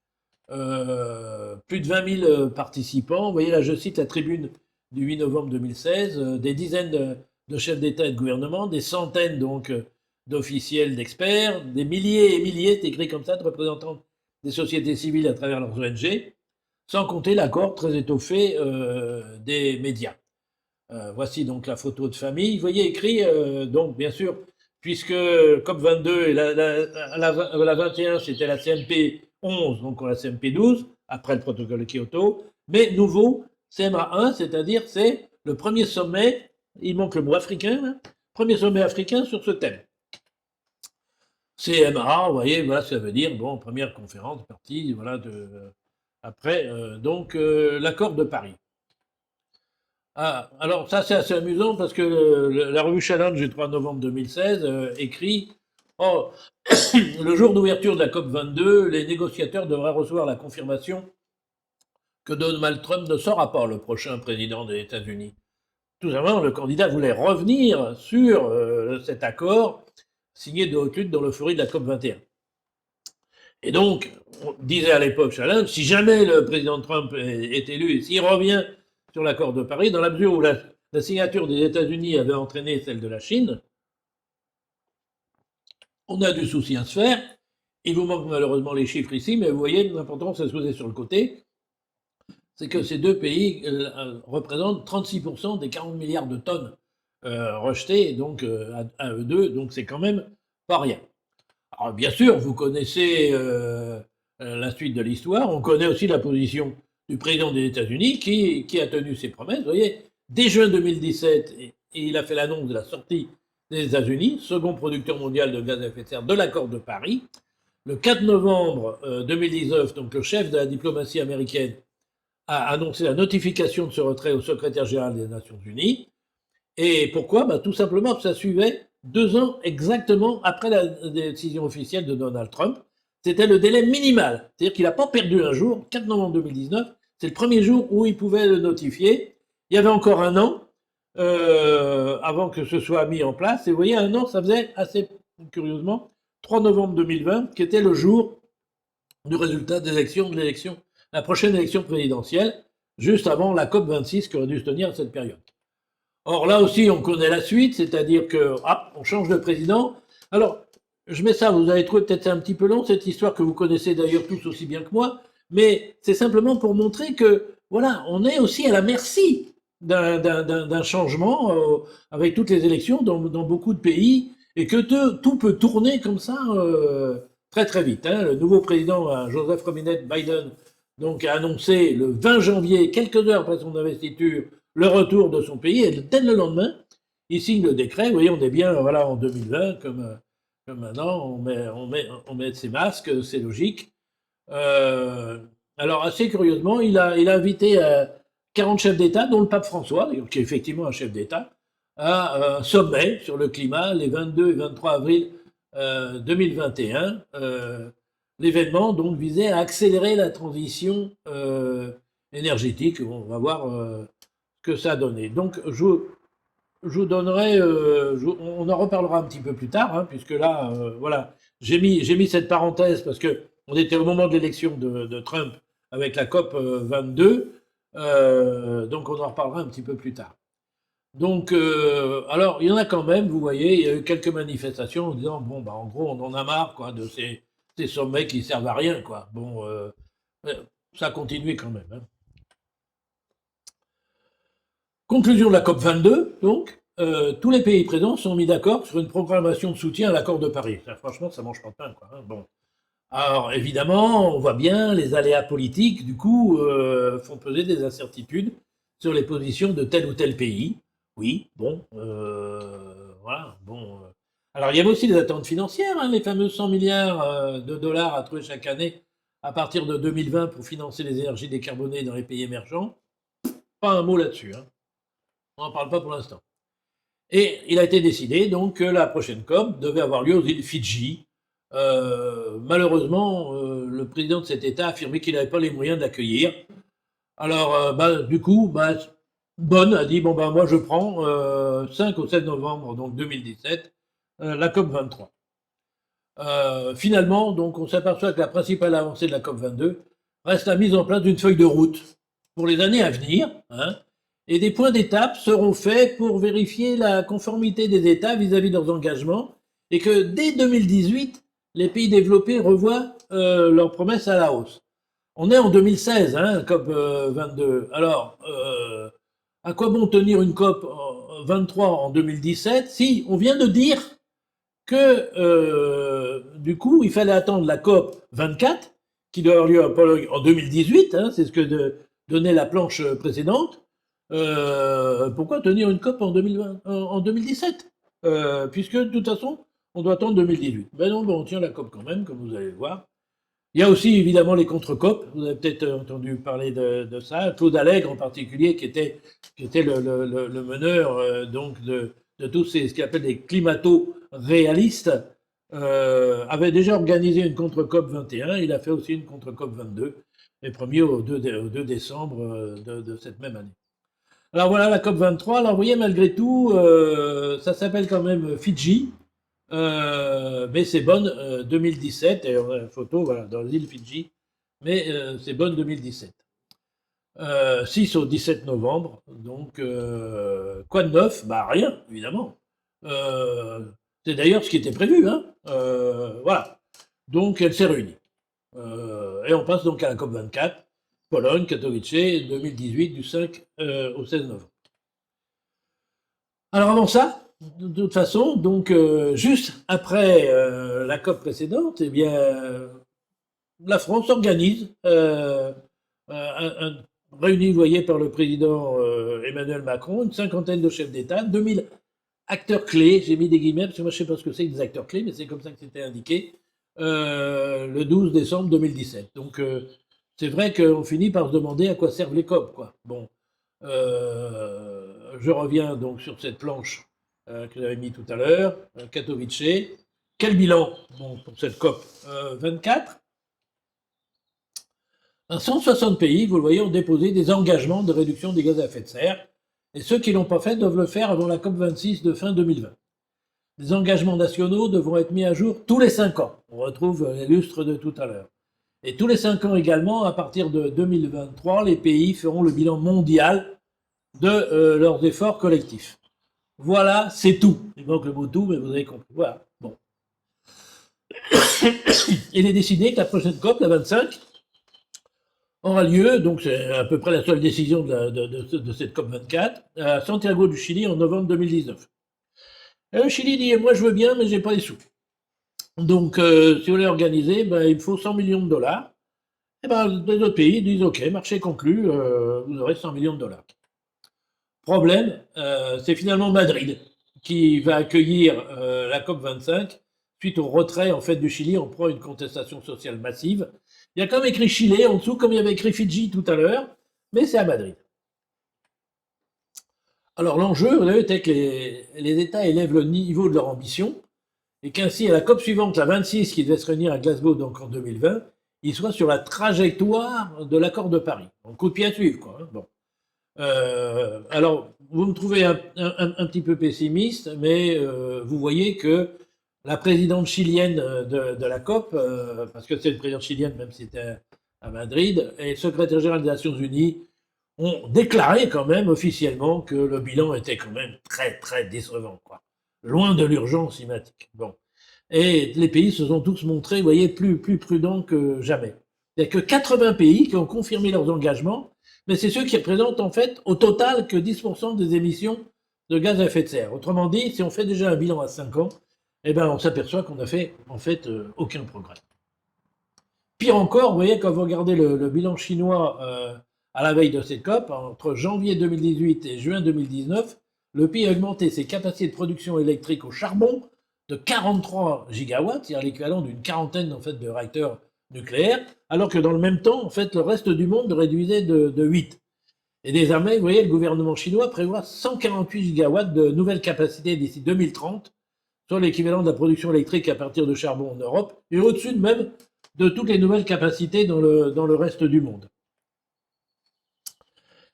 Plus de 20 000 participants. Vous voyez là, je cite la tribune du 8 novembre 2016, des dizaines de chefs d'État et de gouvernement, des centaines donc d'officiels, d'experts, des milliers et milliers, c'est écrit comme ça, de représentants des sociétés civiles à travers leurs ONG, sans compter l'accord très étoffé des médias. Voici donc la photo de famille. Vous voyez écrit, donc bien sûr, puisque COP22 et la 21, c'était la CMP 11, donc la CMP 12, après le protocole de Kyoto, mais nouveau, CMA 1, c'est-à-dire c'est le premier sommet, il manque le mot africain, là, premier sommet africain sur ce thème. CMA, vous voyez, voilà ce que ça veut dire, bon, première conférence partie, voilà, après, donc, l'accord de Paris. Ah, alors ça c'est assez amusant parce que la revue Challenge du 3 novembre 2016 écrit oh, le jour d'ouverture de la COP 22, les négociateurs devraient recevoir la confirmation que Donald Trump ne sera pas le prochain président des États-Unis. Tout simplement, le candidat voulait revenir sur cet accord signé de haute lutte dans l'euphorie de la COP 21. Et donc, on disait à l'époque Challenge, si jamais le président Trump est élu et s'il revient sur l'accord de Paris, dans la mesure où la signature des États-Unis avait entraîné celle de la Chine, On a du souci à se faire. Il vous manque malheureusement les chiffres ici, mais vous voyez, l'important, c'est de se poser sur le côté, c'est que ces deux pays représentent 36% des 40 milliards de tonnes rejetées, donc à eux deux, donc c'est quand même pas rien. Alors bien sûr, vous connaissez la suite de l'histoire, on connaît aussi la position du président des États-Unis qui a tenu ses promesses. Vous voyez, dès juin 2017, il a fait l'annonce de la sortie des États-Unis, second producteur mondial de gaz à effet de serre de l'accord de Paris. Le 4 novembre 2019, donc le chef de la diplomatie américaine a annoncé la notification de ce retrait au secrétaire général des Nations Unies. Et pourquoi? Tout simplement parce que ça suivait 2 ans exactement après la décision officielle de Donald Trump. C'était le délai minimal. C'est-à-dire qu'il n'a pas perdu un jour. 4 novembre 2019, c'est le premier jour où il pouvait le notifier. Il y avait encore un an avant que ce soit mis en place. Et vous voyez, un an, ça faisait assez curieusement 3 novembre 2020, qui était le jour du résultat de l'élection, la prochaine élection présidentielle, juste avant la COP26 qui aurait dû se tenir à cette période. Or là aussi, on connaît la suite, c'est-à-dire que on change de président. Alors, je mets ça, vous avez trouvé peut-être c'est un petit peu long, cette histoire que vous connaissez d'ailleurs tous aussi bien que moi, mais c'est simplement pour montrer que, voilà, on est aussi à la merci d'un changement avec toutes les élections dans beaucoup de pays, et que tout peut tourner comme ça très très vite. Hein. Le nouveau président, Joseph Robinette Biden, donc, a annoncé le 20 janvier, quelques heures après son investiture, le retour de son pays, et dès le lendemain, il signe le décret. Vous voyez, on est bien voilà, en 2020, comme maintenant, on met ses masques, c'est logique. Alors, assez curieusement, il a invité 40 chefs d'État, dont le pape François, qui est effectivement un chef d'État, à un sommet sur le climat les 22 et 23 avril 2021. L'événement donc visait à accélérer la transition énergétique. On va voir ce que ça a donné. Donc je vous donnerai, on en reparlera un petit peu plus tard, hein, puisque là, voilà, j'ai mis cette parenthèse parce que on était au moment de l'élection de Trump avec la COP 22, donc on en reparlera un petit peu plus tard. Donc, alors, il y en a quand même, vous voyez, il y a eu quelques manifestations en disant, bon, en gros, on en a marre, quoi, de ces sommets qui servent à rien, quoi. Bon, ça a continué quand même. Hein. Conclusion de la COP 22, donc, tous les pays présents sont mis d'accord sur une programmation de soutien à l'accord de Paris. Ça, franchement, ça mange pas de pain, quoi. Hein. Bon. Alors, évidemment, on voit bien les aléas politiques, du coup, font peser des incertitudes sur les positions de tel ou tel pays. Oui, bon, voilà, bon. Alors, il y avait aussi des attentes financières, hein, les fameux 100 milliards de dollars à trouver chaque année à partir de 2020 pour financer les énergies décarbonées dans les pays émergents. Pas un mot là-dessus, hein. On n'en parle pas pour l'instant. Et il a été décidé donc que la prochaine COP devait avoir lieu aux îles Fidji. Malheureusement, le président de cet État a affirmé qu'il n'avait pas les moyens d'accueillir. Alors, du coup, Bonn a dit, bon, moi je prends 5 au 7 novembre donc 2017, la COP 23. Finalement, donc, on s'aperçoit que la principale avancée de la COP 22 reste la mise en place d'une feuille de route pour les années à venir, hein, et des points d'étape seront faits pour vérifier la conformité des États vis-à-vis de leurs engagements, et que dès 2018, les pays développés revoient leurs promesses à la hausse. On est en 2016, hein, COP 22. Alors, à quoi bon tenir une COP 23 en 2017 si on vient de dire que, du coup, il fallait attendre la COP 24, qui doit avoir lieu en 2018, hein, c'est ce que donnait la planche précédente. Pourquoi tenir une COP en 2017 puisque, de toute façon, on doit attendre 2018. Ben non, on tient la COP quand même, comme vous allez le voir. Il y a aussi évidemment les contre-COP. Vous avez peut-être entendu parler de ça. Claude Allègre en particulier, qui était le meneur donc de tous ce qu'il appelle des climato-réalistes, avait déjà organisé une contre-COP 21. Il a fait aussi une contre-COP 22, et premier au 2 décembre de cette même année. Alors voilà la COP 23. Alors vous voyez, malgré tout, ça s'appelle quand même Fidji. Mais c'est Bonn 2017, et on a une photo voilà, dans les îles Fidji, mais c'est Bonn 2017. 6 au 17 novembre, donc quoi de neuf? Rien, évidemment. C'est d'ailleurs ce qui était prévu, hein. Voilà. Donc elle s'est réunie. Et on passe donc à la COP 24, Pologne, Katowice, 2018, du 5 au 16 novembre. Alors avant ça, de toute façon, donc juste après la COP précédente, eh bien, la France organise réunie, vous voyez, par le président Emmanuel Macron, une cinquantaine de chefs d'État, 2000 acteurs clés, j'ai mis des guillemets, parce que moi je ne sais pas ce que c'est que des acteurs clés, mais c'est comme ça que c'était indiqué, le 12 décembre 2017. Donc c'est vrai qu'on finit par se demander à quoi servent les COP, quoi. Bon, je reviens donc sur cette planche que j'avais mis tout à l'heure, Katowice. Quel bilan bon, pour cette COP 24? 160 pays, vous le voyez, ont déposé des engagements de réduction des gaz à effet de serre. Et ceux qui ne l'ont pas fait doivent le faire avant la COP 26 de fin 2020. Les engagements nationaux devront être mis à jour tous les 5 ans. On retrouve les lustres de tout à l'heure. Et tous les 5 ans également, à partir de 2023, les pays feront le bilan mondial de leurs efforts collectifs. Voilà, c'est tout. Il manque le mot tout, mais vous avez compris. Voilà. Bon. Il est décidé que la prochaine COP, la 25, aura lieu, donc c'est à peu près la seule décision de cette COP 24, à Santiago du Chili en novembre 2019. Et le Chili dit, moi je veux bien, mais j'ai pas les sous. Donc, si vous voulez organiser, ben, il me faut 100 millions de dollars. Et ben, les autres pays disent, OK, marché conclu, vous aurez 100 millions de dollars. Problème, c'est finalement Madrid qui va accueillir la COP 25 suite au retrait en fait du Chili. On prend une contestation sociale massive. Il y a comme écrit Chili en dessous, comme il y avait écrit Fidji tout à l'heure, mais c'est à Madrid. Alors l'enjeu, vous savez, c'est que les États élèvent le niveau de leur ambition et qu'ainsi à la COP suivante, la 26, qui devait se réunir à Glasgow donc en 2020, ils soient sur la trajectoire de l'accord de Paris. Un coup de pied à suivre, quoi. Hein, bon. Alors, vous me trouvez un petit peu pessimiste, mais vous voyez que la présidente chilienne de la COP, parce que c'est une présidente chilienne, même si c'était à Madrid, et le secrétaire général des Nations Unies ont déclaré quand même officiellement que le bilan était quand même très très décevant, quoi. Loin de l'urgence climatique. Bon. Et les pays se sont tous montrés, vous voyez, plus prudents que jamais. Il n'y a que 80 pays qui ont confirmé leurs engagements, mais c'est ceux qui représentent en fait au total que 10% des émissions de gaz à effet de serre. Autrement dit, si on fait déjà un bilan à 5 ans, eh ben on s'aperçoit qu'on n'a fait en fait aucun progrès. Pire encore, vous voyez, quand vous regardez le bilan chinois à la veille de cette COP, entre janvier 2018 et juin 2019, le pays a augmenté ses capacités de production électrique au charbon de 43 gigawatts, c'est-à-dire l'équivalent d'une quarantaine en fait, de réacteurs nucléaires, alors que dans le même temps, en fait, le reste du monde réduisait de 8. Et désormais, vous voyez, le gouvernement chinois prévoit 148 gigawatts de nouvelles capacités d'ici 2030, soit l'équivalent de la production électrique à partir de charbon en Europe, et au-dessus de même de toutes les nouvelles capacités dans le reste du monde.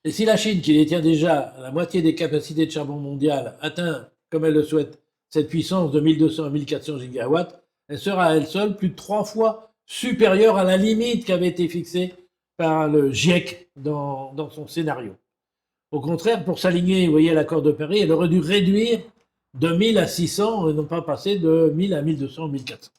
Et si la Chine, qui détient déjà la moitié des capacités de charbon mondiales, atteint, comme elle le souhaite, cette puissance de 1200 à 1400 gigawatts, elle sera à elle seule plus de 3 fois supérieure à la limite qui avait été fixée par le GIEC dans son scénario. Au contraire, pour s'aligner, vous voyez, à l'accord de Paris, elle aurait dû réduire de 1000 à 600 et non pas passer de 1000 à 1200 ou 1400.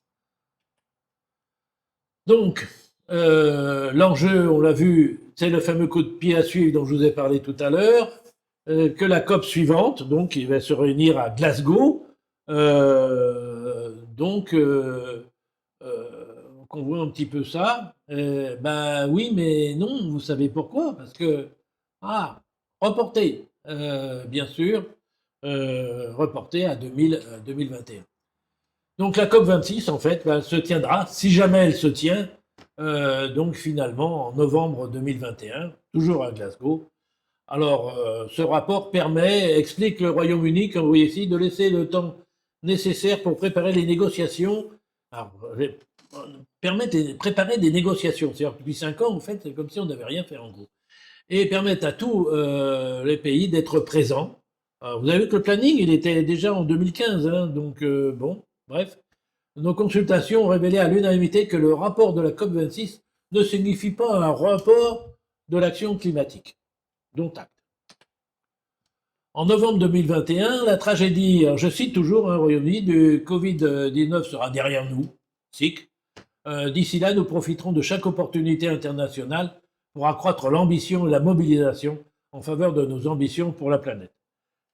Donc, l'enjeu, on l'a vu, c'est le fameux coup de pied à suivre dont je vous ai parlé tout à l'heure, que la COP suivante, donc, il va se réunir à Glasgow, qu'on voit un petit peu ça. Ben oui, mais non, vous savez pourquoi? Parce que, reporté, bien sûr, reporté à 2021. Donc la COP 26, en fait, ben, se tiendra, si jamais elle se tient, donc finalement en novembre 2021, toujours à Glasgow. Alors, ce rapport explique le Royaume-Uni, comme vous voyez ici, de laisser le temps nécessaire pour préparer les négociations. Alors, permettre de préparer des négociations. C'est-à-dire que depuis 5 ans, en fait, c'est comme si on n'avait rien fait en gros. Et permettre à tous les pays d'être présents. Alors, vous avez vu que le planning, il était déjà en 2015, hein, donc bon, bref. Nos consultations ont révélé à l'unanimité que le rapport de la COP26 ne signifie pas un rapport de l'action climatique. Dont acte. En novembre 2021, la tragédie, alors je cite toujours, Royaume-Uni, du Covid-19 sera derrière nous, SIC. D'ici là, nous profiterons de chaque opportunité internationale pour accroître l'ambition et la mobilisation en faveur de nos ambitions pour la planète.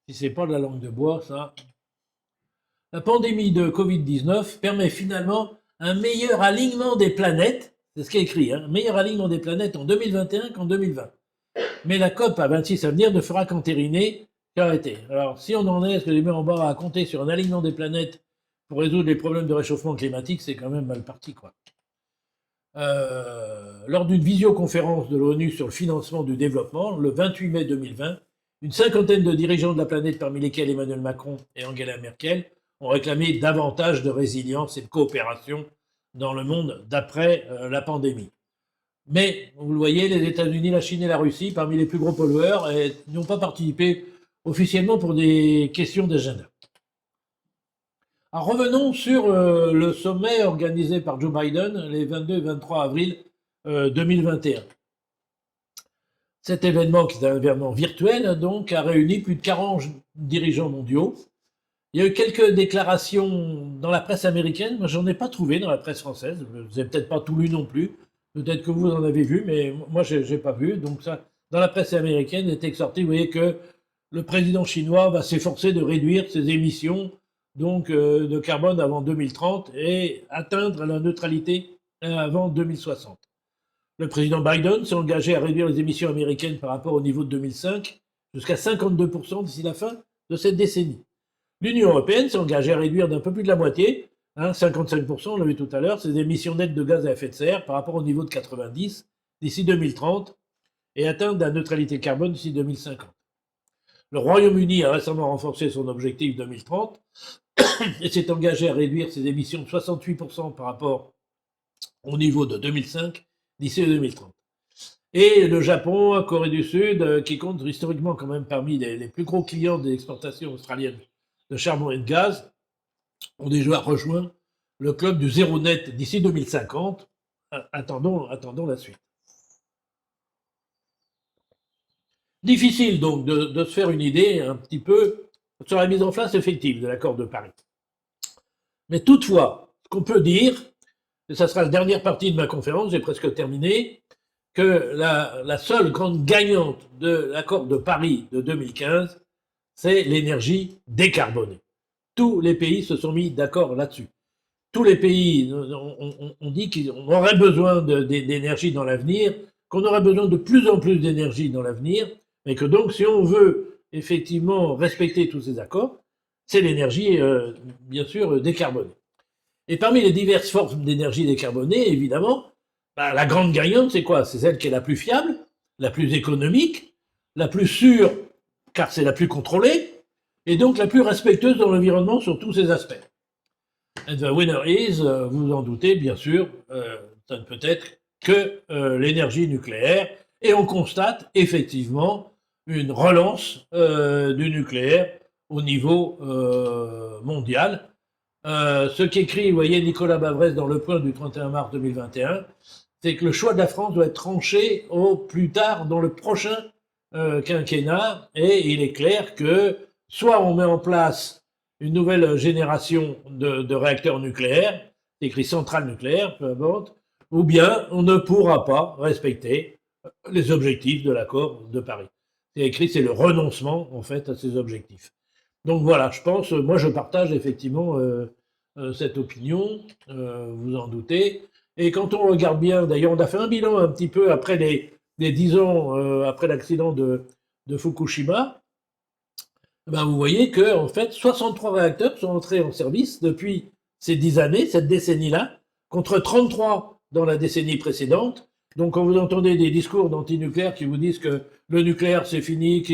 Si c'est pas de la langue de bois, ça. La pandémie de Covid-19 permet finalement un meilleur alignement des planètes, c'est ce qui est écrit, un meilleur alignement des planètes en 2021 qu'en 2020. Mais la COP à 26 à venir ne fera qu'entériner, qu'arrêter. Alors, si on en est, est-ce que les mains en bas à compter sur un alignement des planètes pour résoudre les problèmes de réchauffement climatique, c'est quand même mal parti, quoi. Lors d'une visioconférence de l'ONU sur le financement du développement, le 28 mai 2020, une cinquantaine de dirigeants de la planète, parmi lesquels Emmanuel Macron et Angela Merkel, ont réclamé davantage de résilience et de coopération dans le monde d'après la pandémie. Mais, vous le voyez, les États-Unis, la Chine et la Russie, parmi les plus gros pollueurs, n'ont pas participé officiellement pour des questions d'agenda. Alors revenons sur le sommet organisé par Joe Biden les 22 et 23 avril 2021. Cet événement, qui est un événement virtuel, donc, a réuni plus de 40 dirigeants mondiaux. Il y a eu quelques déclarations dans la presse américaine. Moi, j'en ai pas trouvé dans la presse française. Vous n'avez peut-être pas tout lu non plus. Peut-être que vous en avez vu, mais moi, j'ai pas vu. Donc ça, dans la presse américaine, il était sorti, vous voyez, que le président chinois va s'efforcer de réduire ses émissions donc de carbone avant 2030 et atteindre la neutralité avant 2060. Le président Biden s'est engagé à réduire les émissions américaines par rapport au niveau de 2005 jusqu'à 52% d'ici la fin de cette décennie. L'Union européenne s'est engagée à réduire d'un peu plus de la moitié, 55%, on l'a vu tout à l'heure, ses émissions nettes de gaz à effet de serre par rapport au niveau de 90 d'ici 2030 et atteindre la neutralité carbone d'ici 2050. Le Royaume-Uni a récemment renforcé son objectif 2030 et s'est engagé à réduire ses émissions de 68% par rapport au niveau de 2005 d'ici 2030. Et le Japon, la Corée du Sud, qui compte historiquement quand même parmi les plus gros clients des exportations australiennes de charbon et de gaz, ont déjà rejoint le club du zéro net d'ici 2050. Attendons la suite. Difficile donc de se faire une idée un petit peu sur la mise en place effective de l'accord de Paris. Mais toutefois, ce qu'on peut dire, et ça sera la dernière partie de ma conférence, j'ai presque terminé, que la seule grande gagnante de l'accord de Paris de 2015, c'est l'énergie décarbonée. Tous les pays se sont mis d'accord là-dessus. Tous les pays ont dit qu'on aurait besoin d'énergie dans l'avenir, qu'on aurait besoin de plus en plus d'énergie dans l'avenir, mais que donc si on veut effectivement respecter tous ces accords, c'est l'énergie, bien sûr, décarbonée. Et parmi les diverses formes d'énergie décarbonée, évidemment, la grande gagnante, c'est quoi? C'est celle qui est la plus fiable, la plus économique, la plus sûre, car c'est la plus contrôlée, et donc la plus respectueuse de l'environnement sur tous ses aspects. And the winner is, vous vous en doutez, bien sûr, ça ne peut être que l'énergie nucléaire, et on constate effectivement une relance du nucléaire au niveau mondial. Ce qu'écrit, vous voyez, Nicolas Bavrez dans Le Point du 31 mars 2021, c'est que le choix de la France doit être tranché au plus tard dans le prochain quinquennat, et il est clair que soit on met en place une nouvelle génération de réacteurs nucléaires, c'est écrit centrale nucléaire, peu importe, ou bien on ne pourra pas respecter les objectifs de l'accord de Paris. C'est écrit, c'est le renoncement, en fait, à ces objectifs. Donc voilà, je pense, moi je partage effectivement cette opinion, vous en doutez. Et quand on regarde bien, d'ailleurs, on a fait un bilan un petit peu après les 10 ans après l'accident de Fukushima, ben vous voyez que en fait 63 réacteurs sont entrés en service depuis ces 10 années, cette décennie-là, contre 33 dans la décennie précédente. Donc quand vous entendez des discours d'antinucléaires qui vous disent que le nucléaire c'est fini,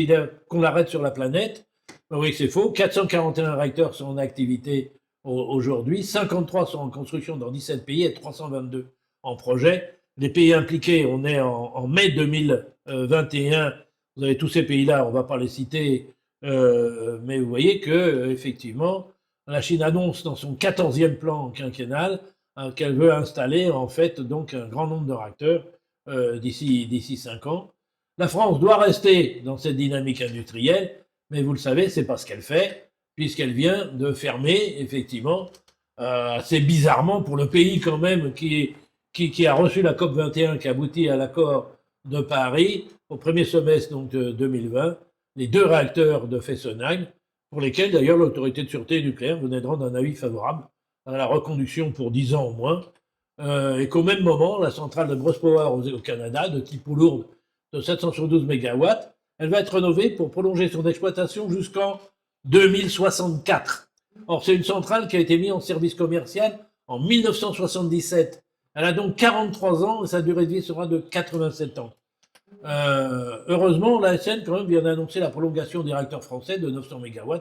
qu'on l'arrête sur la planète, ben oui c'est faux. 441 réacteurs sont en activité aujourd'hui, 53 sont en construction dans 17 pays et 322 en projet. Les pays impliqués, on est en mai 2021, vous avez tous ces pays-là, on ne va pas les citer, mais vous voyez que effectivement, la Chine annonce dans son 14e plan quinquennal qu'elle veut installer en fait donc un grand nombre de réacteurs d'ici 5 ans. La France doit rester dans cette dynamique industrielle, mais vous le savez, c'est pas ce qu'elle fait, puisqu'elle vient de fermer, effectivement, assez bizarrement pour le pays quand même qui a reçu la COP 21, qui aboutit à l'accord de Paris au premier semestre donc, de 2020, les 2 réacteurs de Fessenheim, pour lesquels d'ailleurs l'autorité de sûreté nucléaire venait de rendre un avis favorable à la reconduction pour 10 ans au moins, et qu'au même moment, la centrale de Bruce Power au Canada, de type lourde, de 772 MW, elle va être rénovée pour prolonger son exploitation jusqu'en 2064. Or, c'est une centrale qui a été mise en service commercial en 1977. Elle a donc 43 ans et sa durée de vie sera de 87 ans. Heureusement, l'ASN quand même vient d'annoncer la prolongation des réacteurs français de 900 MW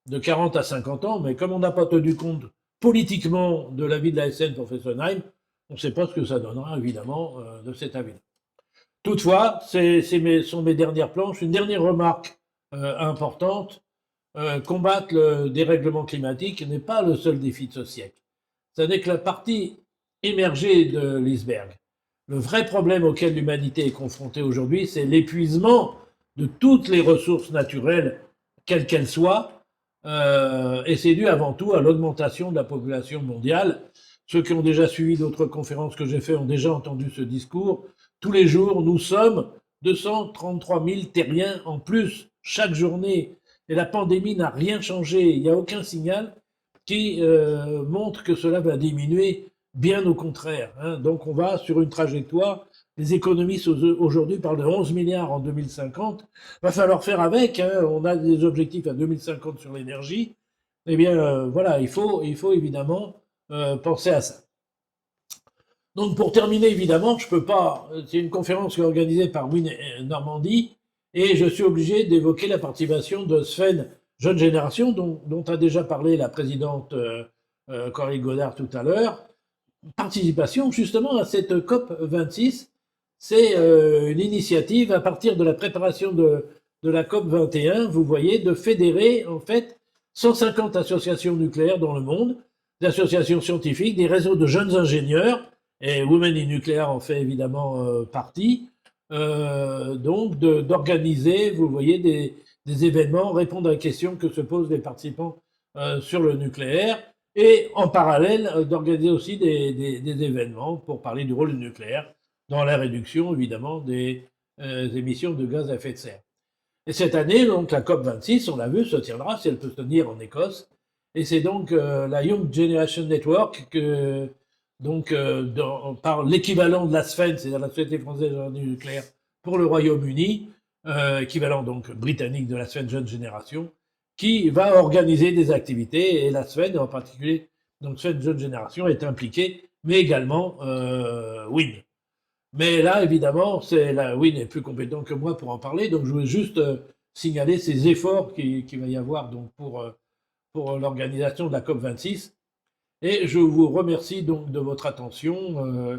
de 40 à 50 ans, mais comme on n'a pas tenu compte politiquement de l'avis de l'ASN pour Fessenheim, on ne sait pas ce que ça donnera évidemment de cet avis. Toutefois, sont mes dernières planches. Une dernière remarque importante, combattre le dérèglement climatique n'est pas le seul défi de ce siècle. Ce n'est que la partie émergée de l'iceberg. Le vrai problème auquel l'humanité est confrontée aujourd'hui, c'est l'épuisement de toutes les ressources naturelles, quelles qu'elles soient, et c'est dû avant tout à l'augmentation de la population mondiale. Ceux qui ont déjà suivi d'autres conférences que j'ai faites ont déjà entendu ce discours. Tous les jours, nous sommes 233 000 terriens en plus chaque journée. Et la pandémie n'a rien changé. Il n'y a aucun signal qui montre que cela va diminuer. Bien au contraire. Hein. Donc on va sur une trajectoire. Les économistes aujourd'hui parlent de 11 milliards en 2050. Va falloir faire avec. Hein. On a des objectifs à 2050 sur l'énergie. Eh bien, voilà, il faut évidemment penser à ça. Donc pour terminer, évidemment, je peux pas. C'est une conférence qui est organisée par Win Normandie et je suis obligé d'évoquer la participation de Sven Jeune Génération, dont a déjà parlé la présidente Corinne Godard tout à l'heure. Participation justement à cette COP 26, c'est une initiative à partir de la préparation de la COP 21, vous voyez, de fédérer en fait 150 associations nucléaires dans le monde, des associations scientifiques, des réseaux de jeunes ingénieurs, et Women in Nuclear en fait évidemment partie, donc d'organiser, vous voyez, des événements, répondre à la question que se posent les participants sur le nucléaire, et en parallèle d'organiser aussi des événements pour parler du rôle du nucléaire dans la réduction évidemment des émissions de gaz à effet de serre. Et cette année, donc la COP 26, on l'a vu, se tiendra, si elle peut se tenir en Écosse, et c'est donc la Young Generation Network que donc par l'équivalent de la SFEN, c'est-à-dire la Société française du nucléaire pour le Royaume-Uni, équivalent donc britannique de la SFEN Jeune Génération, qui va organiser des activités, et la SFEN en particulier, donc SFEN Jeune Génération est impliquée, mais également WIN. Mais là, évidemment, WIN est plus compétent que moi pour en parler, donc je voulais juste signaler ces efforts qu'il va y avoir donc pour l'organisation de la COP 26. Et je vous remercie donc de votre attention.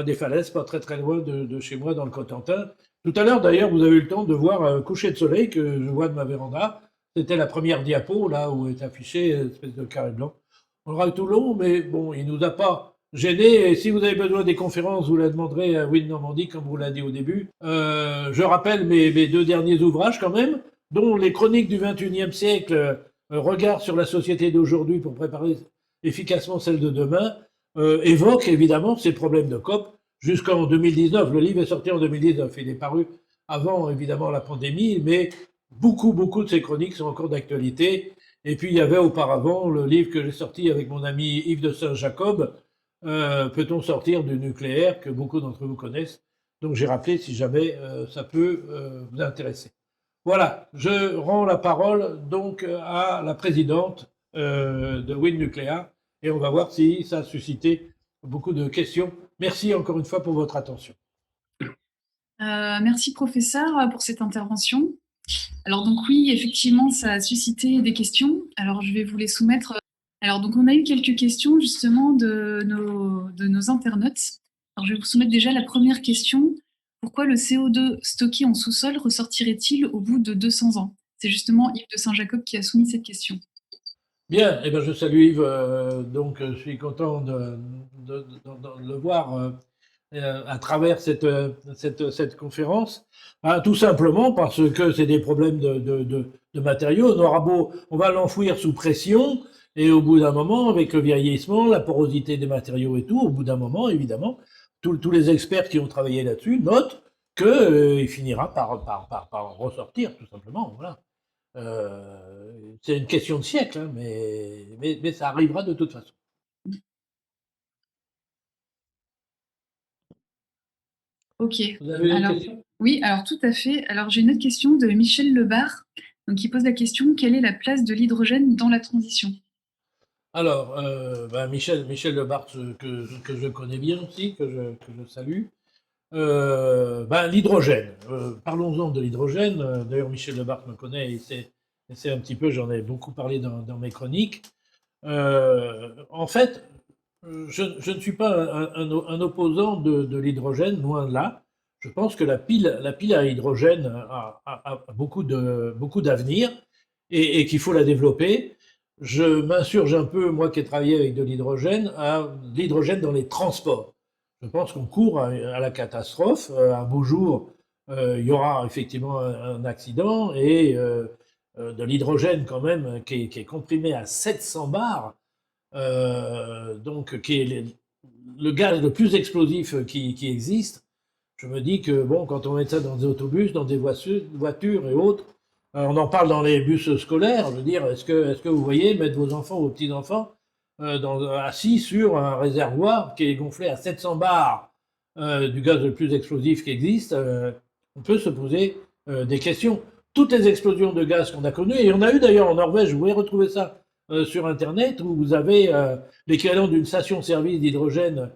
Des falaises, pas très très loin de chez moi, dans le Cotentin. Tout à l'heure, d'ailleurs, vous avez eu le temps de voir un coucher de soleil que je vois de ma véranda. C'était la première diapo, là, où est affiché une espèce de carré blanc. On aura tout long, mais bon, il nous a pas gêné. Et si vous avez besoin des conférences, vous la demanderez à Win Normandie, comme vous l'a dit au début. Je rappelle mes 2 derniers ouvrages, quand même, dont les chroniques du XXIe siècle, regard sur la société d'aujourd'hui pour préparer efficacement celle de demain, évoque évidemment ces problèmes de COP jusqu'en 2019. Le livre est sorti en 2019, il est paru avant évidemment la pandémie, mais beaucoup de ces chroniques sont encore d'actualité. Et puis il y avait auparavant le livre que j'ai sorti avec mon ami Yves de Saint-Jacob, Peut-on sortir du nucléaire, que beaucoup d'entre vous connaissent. Donc j'ai rappelé si jamais ça peut vous intéresser. Voilà, je rends la parole donc à la présidente de Win Nucléaire, et on va voir si ça a suscité beaucoup de questions. Merci encore une fois pour votre attention. Merci professeur pour cette intervention. Alors donc oui, effectivement, ça a suscité des questions. Alors je vais vous les soumettre. Alors donc on a eu quelques questions justement de nos internautes. Alors je vais vous soumettre déjà la première question. Pourquoi le CO2 stocké en sous-sol ressortirait-il au bout de 200 ans? C'est justement Yves de Saint-Jacob qui a soumis cette question. Bien, eh ben je salue Yves, donc je suis content de le voir. à travers cette conférence? Ben, tout simplement parce que c'est des problèmes de matériaux. On va l'enfouir sous pression, et au bout d'un moment, avec le vieillissement, la porosité des matériaux et tout, au bout d'un moment, évidemment, tous les experts qui ont travaillé là-dessus notent qu'il finira par ressortir, tout simplement. Voilà. C'est une question de siècle, hein, mais ça arrivera de toute façon. Ok. Vous avez une Alors, question? oui, alors tout à fait. Alors j'ai une autre question de Michel Lebar, donc qui pose la question, quelle est la place de l'hydrogène dans la transition? Alors, ben Michel Lebarth, que je connais bien aussi, que je salue. Ben, l'hydrogène. Parlons-en de l'hydrogène. D'ailleurs, Michel Lebarth me connaît et c'est un petit peu, j'en ai beaucoup parlé dans mes chroniques. En fait, je ne suis pas un opposant de l'hydrogène, loin de là. Je pense que la pile à hydrogène a beaucoup d'avenir et qu'il faut la développer. Je m'insurge un peu, moi qui ai travaillé avec de l'hydrogène, à l'hydrogène dans les transports. Je pense qu'on court à la catastrophe. Un beau jour, il y aura effectivement un accident et de l'hydrogène quand même qui est comprimé à 700 bars, donc qui est le gaz le plus explosif qui existe. Je me dis que bon, quand on met ça dans des autobus, dans des voitures et autres, on en parle dans les bus scolaires. Je veux dire, est-ce que vous voyez mettre vos enfants ou vos petits-enfants assis sur un réservoir qui est gonflé à 700 bars du gaz le plus explosif qui existe? On peut se poser des questions. Toutes les explosions de gaz qu'on a connues, et on a eu d'ailleurs en Norvège, vous pouvez retrouver ça sur Internet, où vous avez l'équivalent d'une station-service d'hydrogène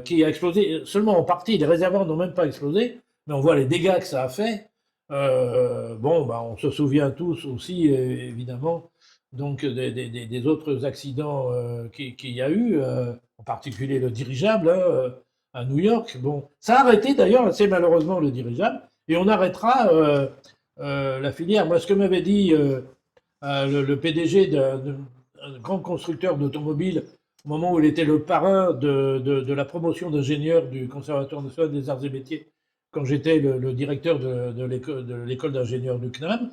qui a explosé seulement en partie. Les réservoirs n'ont même pas explosé, mais on voit les dégâts que ça a fait. Bon, bah, on se souvient tous aussi, évidemment, donc des autres accidents qu'il y a eu, en particulier le dirigeable à New York. Bon, ça a arrêté d'ailleurs assez malheureusement le dirigeable, et on arrêtera la filière. Moi, ce que m'avait dit le PDG d'un grand constructeur d'automobiles au moment où il était le parrain de la promotion d'ingénieur du Conservatoire national des arts et métiers, quand j'étais le directeur de l'école d'ingénieurs du CNAM,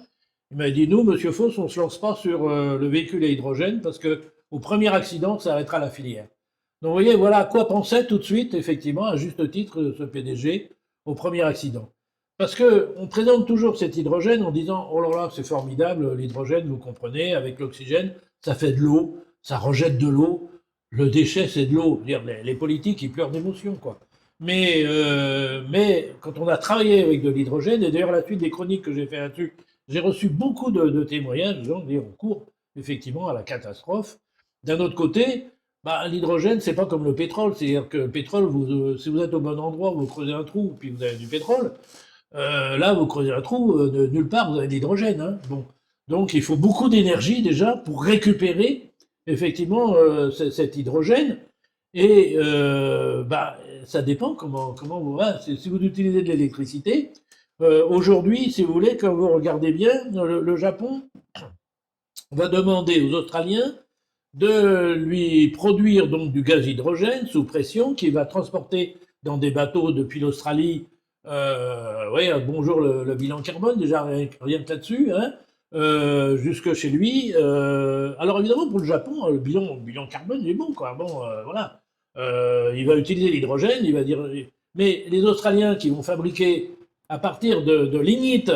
il m'a dit, nous, monsieur Fauss, on ne se lance pas sur le véhicule à hydrogène parce que au premier accident, ça arrêtera la filière. Donc vous voyez, voilà à quoi pensait tout de suite, effectivement, à juste titre, ce PDG au premier accident. Parce qu'on présente toujours cet hydrogène en disant, oh là là, c'est formidable, l'hydrogène, vous comprenez, avec l'oxygène, ça fait de l'eau, ça rejette de l'eau. Le déchet, c'est de l'eau. Les politiques, ils pleurent d'émotion, quoi. Mais quand on a travaillé avec de l'hydrogène, et d'ailleurs la suite des chroniques que j'ai fait là-dessus, j'ai reçu beaucoup de témoignages disant qu'on court effectivement à la catastrophe. D'un autre côté, bah, l'hydrogène, c'est pas comme le pétrole. C'est-à-dire que le pétrole, si vous êtes au bon endroit, vous creusez un trou, puis vous avez du pétrole. Là, vous creusez un trou, de nulle part, vous avez de l'hydrogène. Hein. Bon. Donc, il faut beaucoup d'énergie déjà pour récupérer effectivement cet hydrogène. Et bah, ça dépend comment vous. Ah, si vous utilisez de l'électricité, aujourd'hui, si vous voulez, quand vous regardez bien, le Japon va demander aux Australiens de lui produire donc du gaz hydrogène sous pression qu'il va transporter dans des bateaux depuis l'Australie. Oui, bonjour le bilan carbone, déjà rien que là-dessus, hein, jusque chez lui. Alors évidemment, pour le Japon, le bilan carbone, il est bon, quoi. Bon, voilà. Il va utiliser l'hydrogène, il va dire. Mais les Australiens qui vont fabriquer à partir de lignite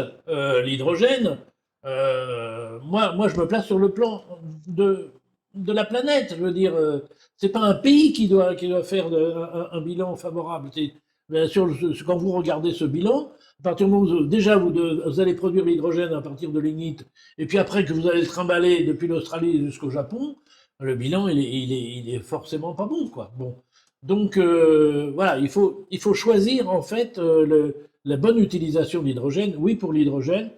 l'hydrogène, moi, je me place sur le plan de la planète. Je veux dire, c'est pas un pays qui doit faire un bilan favorable. Bien sûr, quand vous regardez ce bilan, à partir du moment où déjà vous allez produire l'hydrogène à partir de lignite, et puis après que vous allez le trimballer depuis l'Australie jusqu'au Japon, le bilan il est forcément pas bon, quoi. Bon, donc voilà, il faut choisir en fait la bonne utilisation de l'hydrogène. Oui pour l'hydrogène,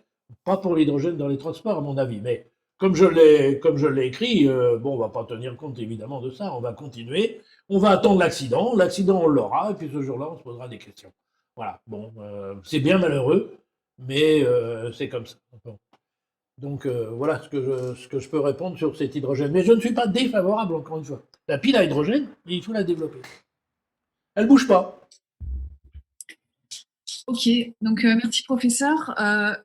pas pour l'hydrogène dans les transports à mon avis, mais comme je l'ai écrit, bon, on va pas tenir compte évidemment de ça. On va continuer. On va attendre l'accident. L'accident, on l'aura. Et puis ce jour-là, on se posera des questions. Voilà. Bon, c'est bien malheureux, mais c'est comme ça. Bon. Donc voilà ce que je peux répondre sur cet hydrogène. Mais je ne suis pas défavorable, encore une fois. La pile à hydrogène, il faut la développer. elle bouge pas. Ok, donc merci professeur.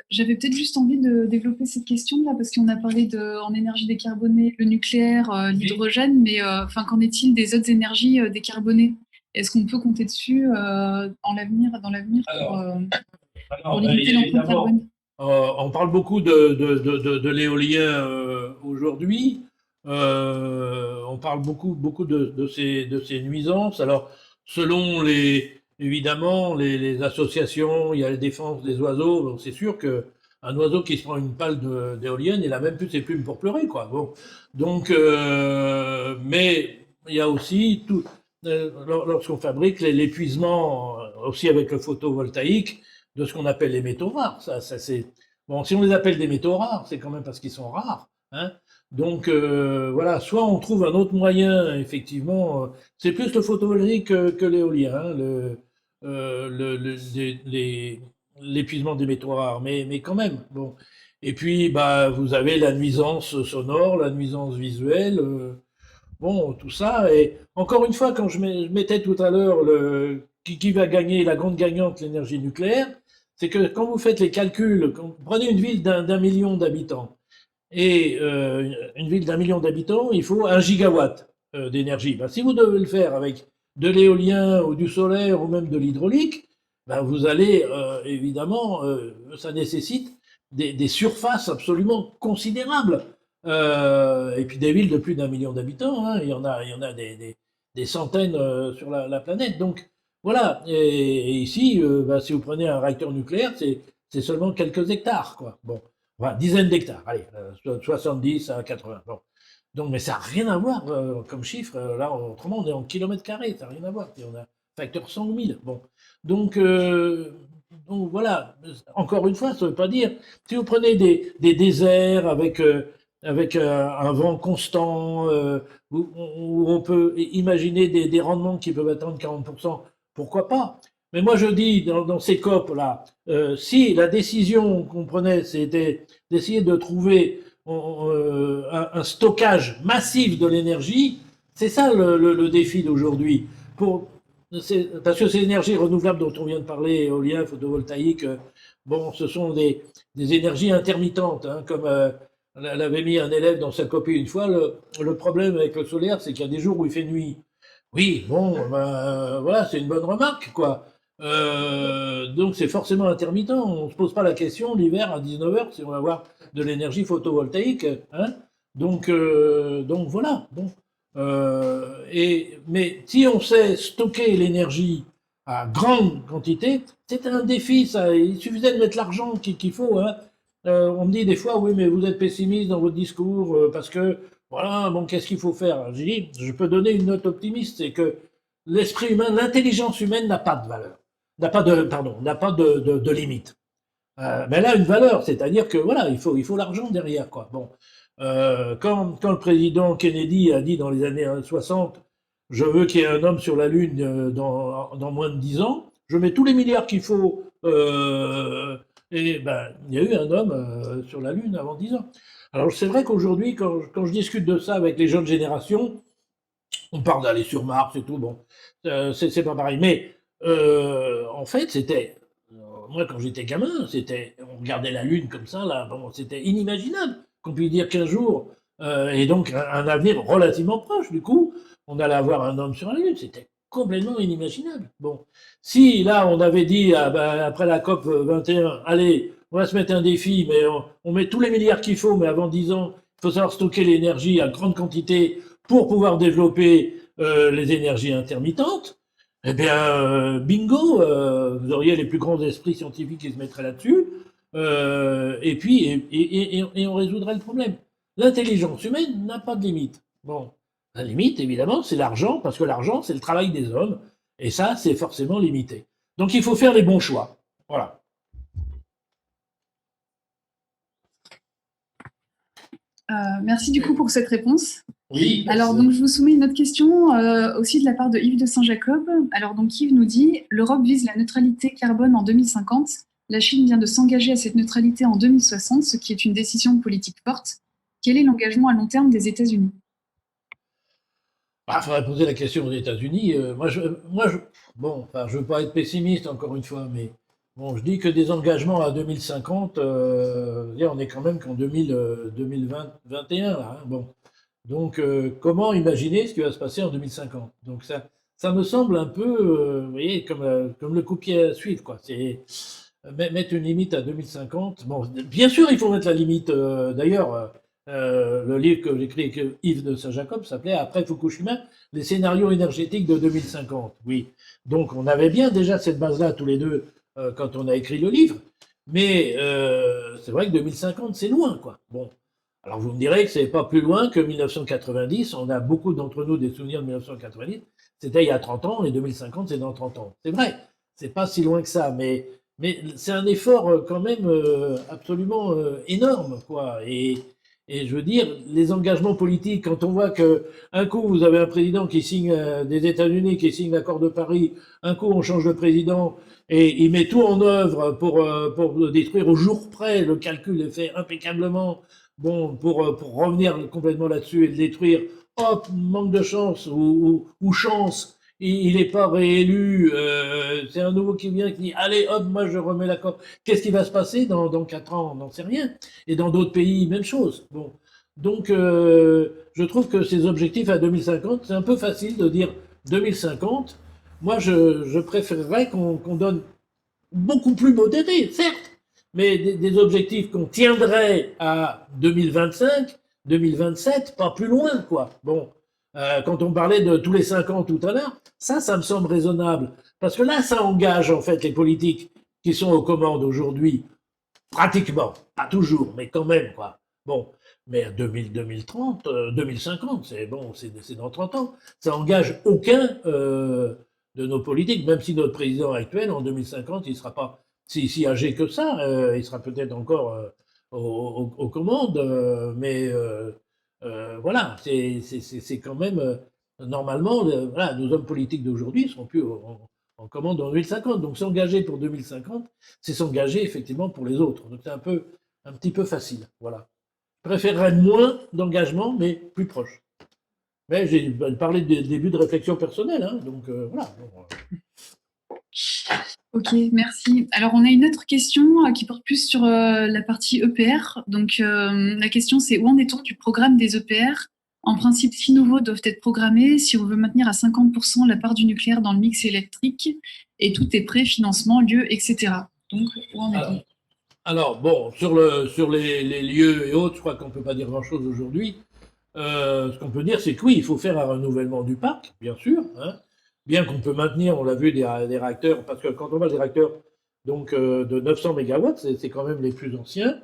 J'avais peut-être juste envie de développer cette question-là, parce qu'on a parlé en énergie décarbonée, le nucléaire, l'hydrogène, mais enfin, qu'en est-il des autres énergies décarbonées? Est-ce qu'on peut compter dessus dans l'avenir pour limiter l'empreinte carbone? On parle beaucoup de l'éolien aujourd'hui. On parle beaucoup de ces nuisances. Alors, selon évidemment, les associations, il y a la défense des oiseaux. Bon, c'est sûr que un oiseau qui se prend une pale d'éolienne, il a même plus ses plumes pour pleurer, quoi. Bon, donc, mais il y a aussi tout. Lorsqu'on fabrique l'épuisement, aussi avec le photovoltaïque, de ce qu'on appelle les métaux rares. Ça c'est bon. Si on les appelle des métaux rares, c'est quand même parce qu'ils sont rares. Hein. Donc voilà, soit on trouve un autre moyen, effectivement. C'est plus le photovoltaïque que l'éolien, hein, l'épuisement des métaux rares, mais quand même. Bon. Et puis bah vous avez la nuisance sonore, la nuisance visuelle. Bon, tout ça. Et encore une fois, quand je mettais tout à l'heure qui va gagner, la grande gagnante, l'énergie nucléaire, c'est que quand vous faites les calculs, quand vous prenez une ville d'un million d'habitants, et une ville d'un million d'habitants, il faut 1 gigawatt d'énergie. Ben, si vous devez le faire avec de l'éolien ou du solaire ou même de l'hydraulique, ben, vous allez évidemment, ça nécessite des surfaces absolument considérables. Et puis des villes de plus d'1 million d'habitants, hein, il y en a des centaines sur la planète. Donc voilà. Et ici, ben, si vous prenez un réacteur nucléaire, c'est seulement quelques hectares, quoi. Bon. Voilà, dizaines d'hectares, allez, 70 à 80. Bon. Donc, mais ça n'a rien à voir comme chiffre. Là, autrement, on est en kilomètres carrés, ça n'a rien à voir. Puis on a facteur 100 ou 1000. Bon. Donc, voilà, encore une fois, ça ne veut pas dire. Si vous prenez des déserts avec un vent constant, où on peut imaginer des rendements qui peuvent atteindre 40%, pourquoi pas? Mais moi, je dis, dans ces COP-là, si la décision qu'on prenait, c'était d'essayer de trouver un stockage massif de l'énergie, c'est ça le défi d'aujourd'hui. Parce que ces énergies renouvelables dont on vient de parler, éolien, photovoltaïque, bon, ce sont des énergies intermittentes, hein, comme l'avait mis un élève dans sa copie une fois. Le problème avec le solaire, c'est qu'il y a des jours où il fait nuit. Oui, bon, ben, voilà, c'est une bonne remarque, quoi. Donc c'est forcément intermittent. On ne se pose pas la question l'hiver à 19 heures si on va avoir de l'énergie photovoltaïque. Hein. Donc voilà. Bon. Mais si on sait stocker l'énergie à grande quantité, c'est un défi, ça. Il suffisait de mettre l'argent qu'il faut. Hein. On me dit des fois, oui, mais vous êtes pessimiste dans votre discours parce que, voilà, bon, qu'est-ce qu'il faut faire? J'ai dit, je peux donner une note optimiste, c'est que l'esprit humain, l'intelligence humaine n'a pas de valeur, n'a pas de limite. Mais elle a une valeur, c'est-à-dire que voilà, il faut l'argent derrière, quoi. Bon, quand le président Kennedy a dit dans les années 60, je veux qu'il y ait un homme sur la Lune dans moins de 10 ans, je mets tous les milliards qu'il faut, et ben, il y a eu un homme sur la Lune avant 10 ans. Alors c'est vrai qu'aujourd'hui, quand je discute de ça avec les jeunes générations, on parle d'aller sur Mars et tout, bon, c'est pas pareil. Mais en fait, moi quand j'étais gamin, on regardait la Lune comme ça, là, bon, c'était inimaginable qu'on puisse dire qu'un jour, et donc un avenir relativement proche, du coup, on allait avoir un homme sur la Lune, c'était complètement inimaginable. Bon, si là on avait dit après la COP 21, allez, on va se mettre un défi, mais on met tous les milliards qu'il faut, mais avant 10 ans, il faut savoir stocker l'énergie à grande quantité pour pouvoir développer les énergies intermittentes, eh bien, bingo, vous auriez les plus grands esprits scientifiques qui se mettraient là-dessus, et puis, et on résoudrait le problème. L'intelligence humaine n'a pas de limite. Bon, la limite, évidemment, c'est l'argent, parce que l'argent, c'est le travail des hommes, et ça, c'est forcément limité. Donc, il faut faire les bons choix. Voilà. Merci du coup pour cette réponse. Oui. Alors donc je vous soumets une autre question aussi de la part de Yves de Saint-Jacob. Alors donc Yves nous dit l'Europe vise la neutralité carbone en 2050. La Chine vient de s'engager à cette neutralité en 2060, ce qui est une décision politique forte. Quel est l'engagement à long terme des États-Unis? Ah, faudrait poser la question aux États-Unis. Bon, enfin, je veux pas être pessimiste encore une fois, mais bon, je dis que des engagements à 2050, là, on est quand même qu'en 2020, 21 là, hein, bon. Donc, comment imaginer ce qui va se passer en 2050? Donc ça me semble un peu, vous voyez, comme le coup-pied à suivre, quoi. C'est mettre une limite à 2050. Bon, bien sûr, il faut mettre la limite. D'ailleurs, le livre que j'écris avec Yves de Saint-Jacob s'appelait Après Fukushima, les scénarios énergétiques de 2050. Oui. Donc, on avait bien déjà cette base-là tous les deux quand on a écrit le livre. Mais c'est vrai que 2050, c'est loin, quoi. Bon. Alors, vous me direz que c'est pas plus loin que 1990. On a beaucoup d'entre nous des souvenirs de 1990. C'était il y a 30 ans et 2050, c'est dans 30 ans. C'est vrai. C'est pas si loin que ça, mais c'est un effort quand même absolument énorme, quoi. Et je veux dire, les engagements politiques, quand on voit que un coup vous avez un président qui signe des États-Unis, qui signe l'accord de Paris, un coup on change de président et il met tout en œuvre pour détruire au jour près, le calcul est fait impeccablement, bon, pour revenir complètement là-dessus et le détruire. Hop, manque de chance ou chance, il n'est pas réélu, c'est un nouveau qui vient qui dit allez hop, moi je remets l'accord. Qu'est-ce qui va se passer dans 4 ans? On n'en sait rien. Et dans d'autres pays, même chose. Bon. Donc je trouve que ces objectifs à 2050, c'est un peu facile de dire 2050. Moi je préférerais qu'on donne beaucoup plus modérés, certes, mais des objectifs qu'on tiendrait à 2025, 2027, pas plus loin, quoi. Bon, quand on parlait de tous les 5 ans tout à l'heure, ça me semble raisonnable. Parce que là, ça engage en fait les politiques qui sont aux commandes aujourd'hui, pratiquement, pas toujours, mais quand même, quoi. Bon, mais 2030, 2050, c'est bon, c'est dans 30 ans. Ça engage aucun de nos politiques, même si notre président actuel, en 2050, il sera pas si âgé que ça, il sera peut-être encore aux commandes, mais voilà, c'est quand même normalement, voilà, nos hommes politiques d'aujourd'hui sont plus en commande en 2050. Donc s'engager pour 2050, c'est s'engager effectivement pour les autres. Donc c'est un petit peu facile, voilà. Je préférerais moins d'engagement, mais plus proche. Mais j'ai parlé des débuts de réflexion personnelle, hein, donc voilà. Bon, Ok, merci. Alors, on a une autre question qui porte plus sur la partie EPR. Donc, la question, c'est où en est-on du programme des EPR? En principe, 6 nouveaux doivent être programmés si on veut maintenir à 50% la part du nucléaire dans le mix électrique et tout est prêt, financement, lieu, etc. Donc, où en est-on? alors, bon, sur les lieux et autres, je crois qu'on ne peut pas dire grand-chose aujourd'hui. Ce qu'on peut dire, c'est que oui, il faut faire un renouvellement du parc, bien sûr, hein, bien qu'on peut maintenir, on l'a vu, des réacteurs, parce que quand on voit des réacteurs donc, de 900 mégawatts, c'est quand même les plus anciens,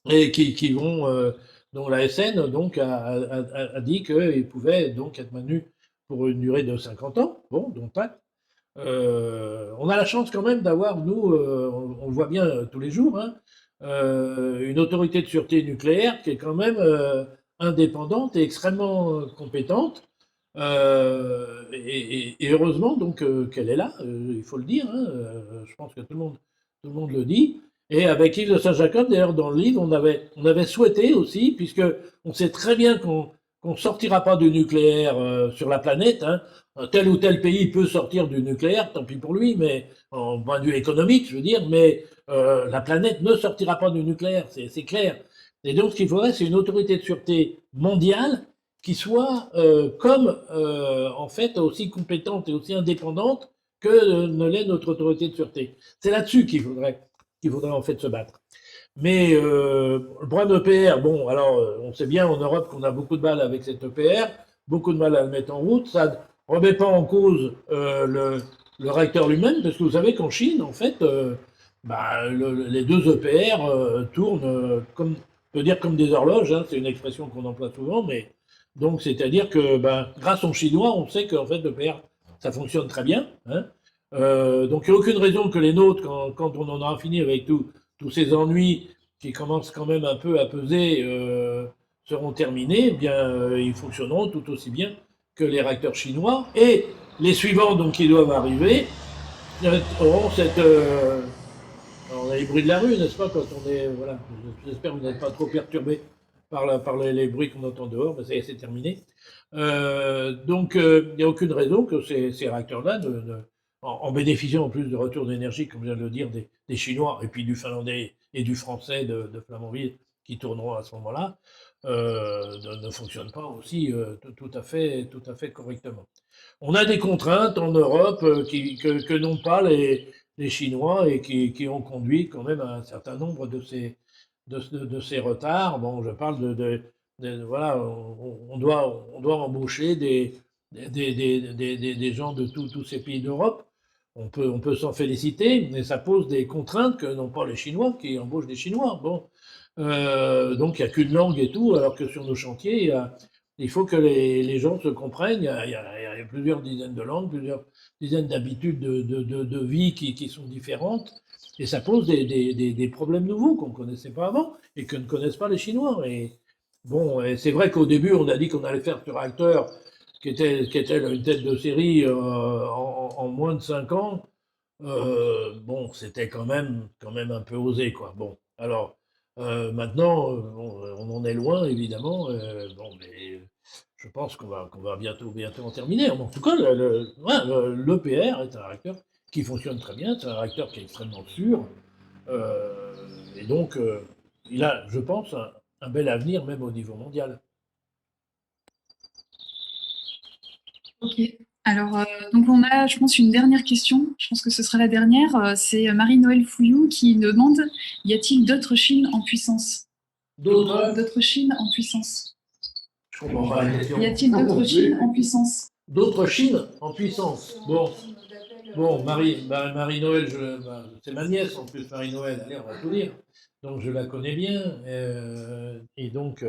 et qui vont, dont la SN donc, a dit qu'ils pouvaient donc être maintenus pour une durée de 50 ans, bon, donc pas. On a la chance quand même d'avoir, nous, on le voit bien tous les jours, hein, une autorité de sûreté nucléaire qui est quand même indépendante et extrêmement compétente. Et heureusement donc qu'elle est là, il faut le dire. Hein, je pense que tout le monde le dit. Et avec Yves de Saint-Jacob, d'ailleurs, dans le livre, on avait souhaité aussi, puisque on sait très bien qu'on sortira pas du nucléaire sur la planète. Hein, tel ou tel pays peut sortir du nucléaire, tant pis pour lui, mais en point de vue économique, je veux dire, mais la planète ne sortira pas du nucléaire, c'est clair. Et donc, ce qu'il faudrait, c'est une autorité de sûreté mondiale qui soit comme en fait aussi compétente et aussi indépendante que ne l'est notre autorité de sûreté. C'est là-dessus qu'il faudrait en fait se battre. Mais le problème de l'EPR, bon, alors on sait bien en Europe qu'on a beaucoup de mal avec cette EPR, beaucoup de mal à le mettre en route. Ça ne remet pas en cause le réacteur lui-même, parce que vous savez qu'en Chine, en fait, les deux EPR tournent comme, on peut dire comme des horloges, hein, c'est une expression qu'on emploie souvent, mais donc c'est-à-dire que grâce aux Chinois, on sait qu'en fait l'EPR, ça fonctionne très bien. Hein. Donc il n'y a aucune raison que les nôtres, quand on en aura fini avec tous ces ennuis qui commencent quand même un peu à peser, seront terminés, eh bien ils fonctionneront tout aussi bien que les réacteurs chinois. Et les suivants donc qui doivent arriver auront cette on a les bruits de la rue, n'est-ce pas, quand on est voilà. J'espère que vous n'êtes pas trop perturbé par les bruits qu'on entend dehors, mais ça y est, c'est terminé. Donc, il n'y a aucune raison que ces réacteurs-là, en bénéficiant en plus de retours d'énergie, comme je viens de le dire, des Chinois, et puis du Finlandais et du Français de Flamanville, qui tourneront à ce moment-là, ne fonctionnent pas aussi tout à fait correctement. On a des contraintes en Europe que n'ont pas les Chinois et qui ont conduit quand même à un certain nombre de ces retards. Bon, je parle voilà, on doit embaucher des gens de tous ces pays d'Europe. On peut s'en féliciter, mais ça pose des contraintes que n'ont pas les Chinois qui embauchent des Chinois. Bon, donc il n'y a qu'une langue et tout, alors que sur nos chantiers, il faut que les gens se comprennent. Il y a plusieurs dizaines de langues, plusieurs dizaines d'habitudes de vie qui sont différentes. Et ça pose des problèmes nouveaux qu'on ne connaissait pas avant et que ne connaissent pas les Chinois. Et bon, et c'est vrai qu'au début, on a dit qu'on allait faire ce réacteur qui était une tête de série en moins de 5 ans. Bon, c'était quand même un peu osé, quoi. Bon, alors maintenant, on en est loin, évidemment. Bon, mais je pense qu'on va bientôt en terminer. En tout cas, l'EPR est un réacteur qui fonctionne très bien. C'est un réacteur qui est extrêmement sûr. Et donc, il a, je pense, un bel avenir, même au niveau mondial. Ok. Alors, donc on a, je pense, une dernière question. Je pense que ce sera la dernière. C'est Marie-Noël Fouillou qui demande, y a-t-il d'autres Chines en puissance? D'autres Chines en puissance. Je comprends pas la question. Y a-t-il d'autres Chines en puissance? D'autres Chines en puissance. Bon, Marie-Noël, c'est ma nièce en plus, Marie-Noël. Allez, on va tout dire. Donc je la connais bien. Et donc,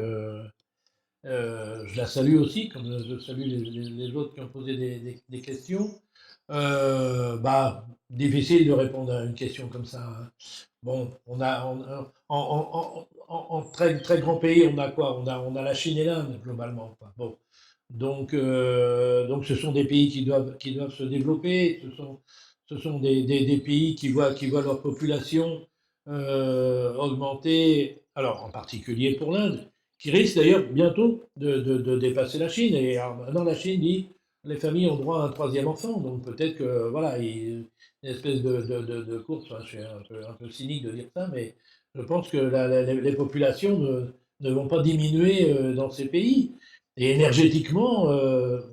je la salue aussi, comme je salue les autres qui ont posé des questions. Difficile de répondre à une question comme ça, hein. Bon, en très, très grand pays, on a quoi? On a la Chine et l'Inde, globalement, quoi. Bon. Donc ce sont des pays qui doivent se développer, ce sont des pays qui voient leur population augmenter, alors en particulier pour l'Inde, qui risque d'ailleurs bientôt de dépasser la Chine. Et alors, maintenant, la Chine dit les familles ont droit à un troisième enfant, donc peut-être que voilà, une espèce de course. Enfin, je suis un peu cynique de dire ça, mais je pense que les populations ne vont pas diminuer dans ces pays. Et énergétiquement,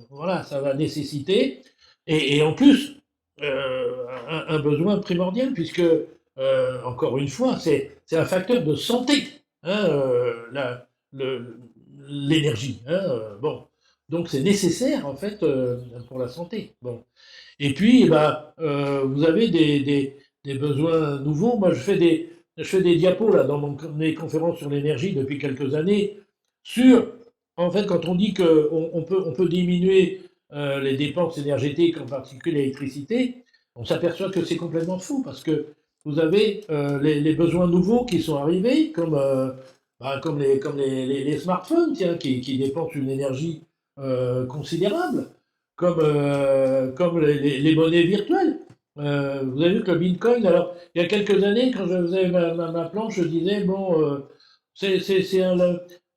voilà, ça va nécessiter, et en plus, un besoin primordial, puisque, encore une fois, c'est un facteur de santé, hein, l'énergie. Hein, bon. Donc c'est nécessaire, en fait, pour la santé. Bon. Et puis, vous avez des besoins nouveaux. Moi, je fais des diapos là, dans mes conférences sur l'énergie depuis quelques années, sur en fait, quand on dit qu'on on peut diminuer les dépenses énergétiques, en particulier l'électricité, on s'aperçoit que c'est complètement faux, parce que vous avez les besoins nouveaux qui sont arrivés, comme les smartphones, tiens, qui dépensent une énergie considérable, comme les monnaies virtuelles. Vous avez vu que le Bitcoin, alors, il y a quelques années, quand je faisais ma planche, je disais, bon,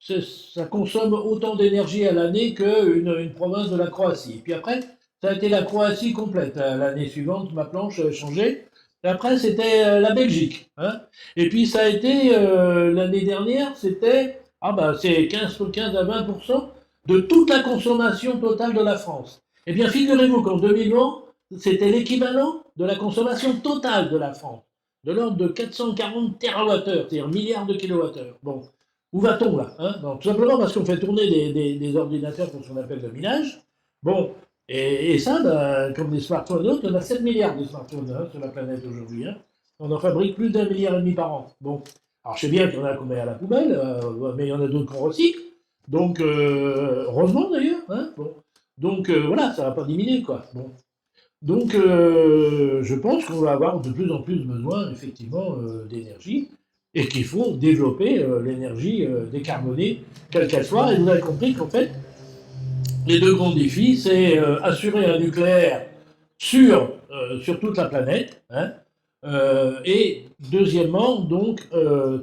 ça consomme autant d'énergie à l'année une province de la Croatie. Et puis après, ça a été la Croatie complète. L'année suivante, ma planche a changé. Et après, c'était la Belgique. Hein. Et puis ça a été, l'année dernière, c'est 15 à 20% de toute la consommation totale de la France. Eh bien, figurez-vous qu'en 2020, c'était l'équivalent de la consommation totale de la France, de l'ordre de 440 TWh, c'est-à-dire milliards de kilowattheures. Bon, où va-t-on là, hein? Bon, tout simplement parce qu'on fait tourner des ordinateurs pour ce qu'on appelle le minage. Bon, et ça, comme les smartphones et autres, on a 7 milliards de smartphones sur la planète aujourd'hui. Hein. On en fabrique plus d'1,5 milliard par an. Bon, alors je sais bien qu'il y en a qu'on met à la poubelle, mais il y en a d'autres qu'on recycle. Donc, heureusement d'ailleurs. Hein, bon. Donc voilà, ça ne va pas diminuer, quoi. Bon. Donc, je pense qu'on va avoir de plus en plus besoin, effectivement, d'énergie, et qu'il faut développer l'énergie décarbonée, quelle qu'elle soit. Et vous avez compris qu'en fait, les deux grands défis, c'est assurer un nucléaire sur toute la planète, hein, et deuxièmement, donc,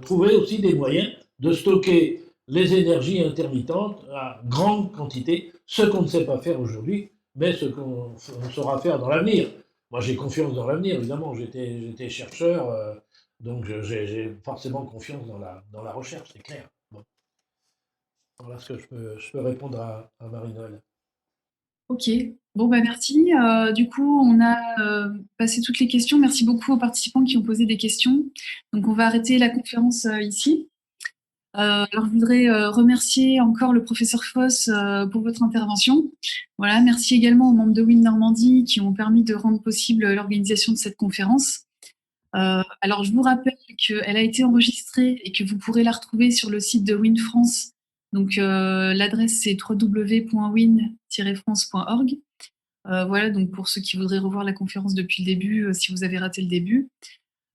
trouver aussi des moyens de stocker les énergies intermittentes à grande quantité, ce qu'on ne sait pas faire aujourd'hui, mais ce qu'on saura faire dans l'avenir. Moi, j'ai confiance dans l'avenir, évidemment. J'étais chercheur, donc j'ai forcément confiance dans la recherche, c'est clair. Bon, voilà ce que je peux répondre à Marie-Noël. Ok, bon bah merci. Du coup, on a passé toutes les questions. Merci beaucoup aux participants qui ont posé des questions. Donc on va arrêter la conférence ici. Alors je voudrais remercier encore le professeur Foss pour votre intervention. Voilà, merci également aux membres de Win Normandie qui ont permis de rendre possible l'organisation de cette conférence. Alors je vous rappelle qu'elle a été enregistrée et que vous pourrez la retrouver sur le site de Win France. Donc l'adresse c'est www.win-france.org. Voilà, donc pour ceux qui voudraient revoir la conférence depuis le début, si vous avez raté le début.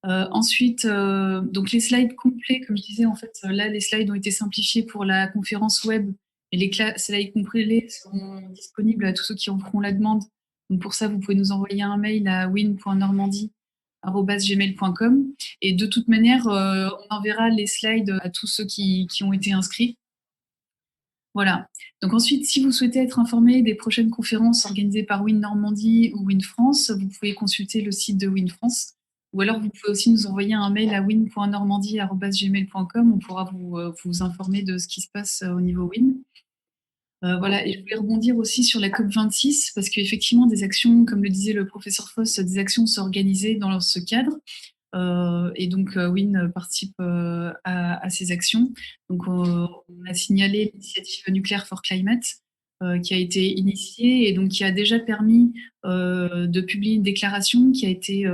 Ensuite, donc les slides complets, comme je disais, en fait, là, les slides ont été simplifiés pour la conférence web et les slides complets seront disponibles à tous ceux qui en feront la demande. Donc pour ça, vous pouvez nous envoyer un mail à win.normandie@gmail.com et de toute manière, on enverra les slides à tous ceux qui ont été inscrits. Voilà. Donc ensuite, si vous souhaitez être informé des prochaines conférences organisées par Win Normandie ou Win France, vous pouvez consulter le site de Win France. Ou alors, vous pouvez aussi nous envoyer un mail à win.normandie@gmail.com. On pourra vous informer de ce qui se passe au niveau Win. Voilà. Et je voulais rebondir aussi sur la COP26, parce qu'effectivement, des actions, comme le disait le professeur Foss, des actions sont organisées dans ce cadre. Et donc, Win participe à ces actions. Donc, on a signalé l'initiative Nuclear for Climate qui a été initiée et donc qui a déjà permis de publier une déclaration qui a été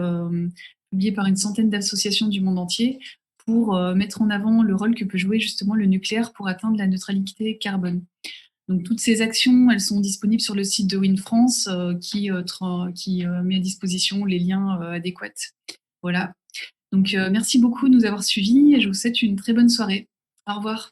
publiée par une centaine d'associations du monde entier pour mettre en avant le rôle que peut jouer justement le nucléaire pour atteindre la neutralité carbone. Donc toutes ces actions, elles sont disponibles sur le site de Win France qui met à disposition les liens adéquats. Voilà. Donc merci beaucoup de nous avoir suivis et je vous souhaite une très bonne soirée. Au revoir.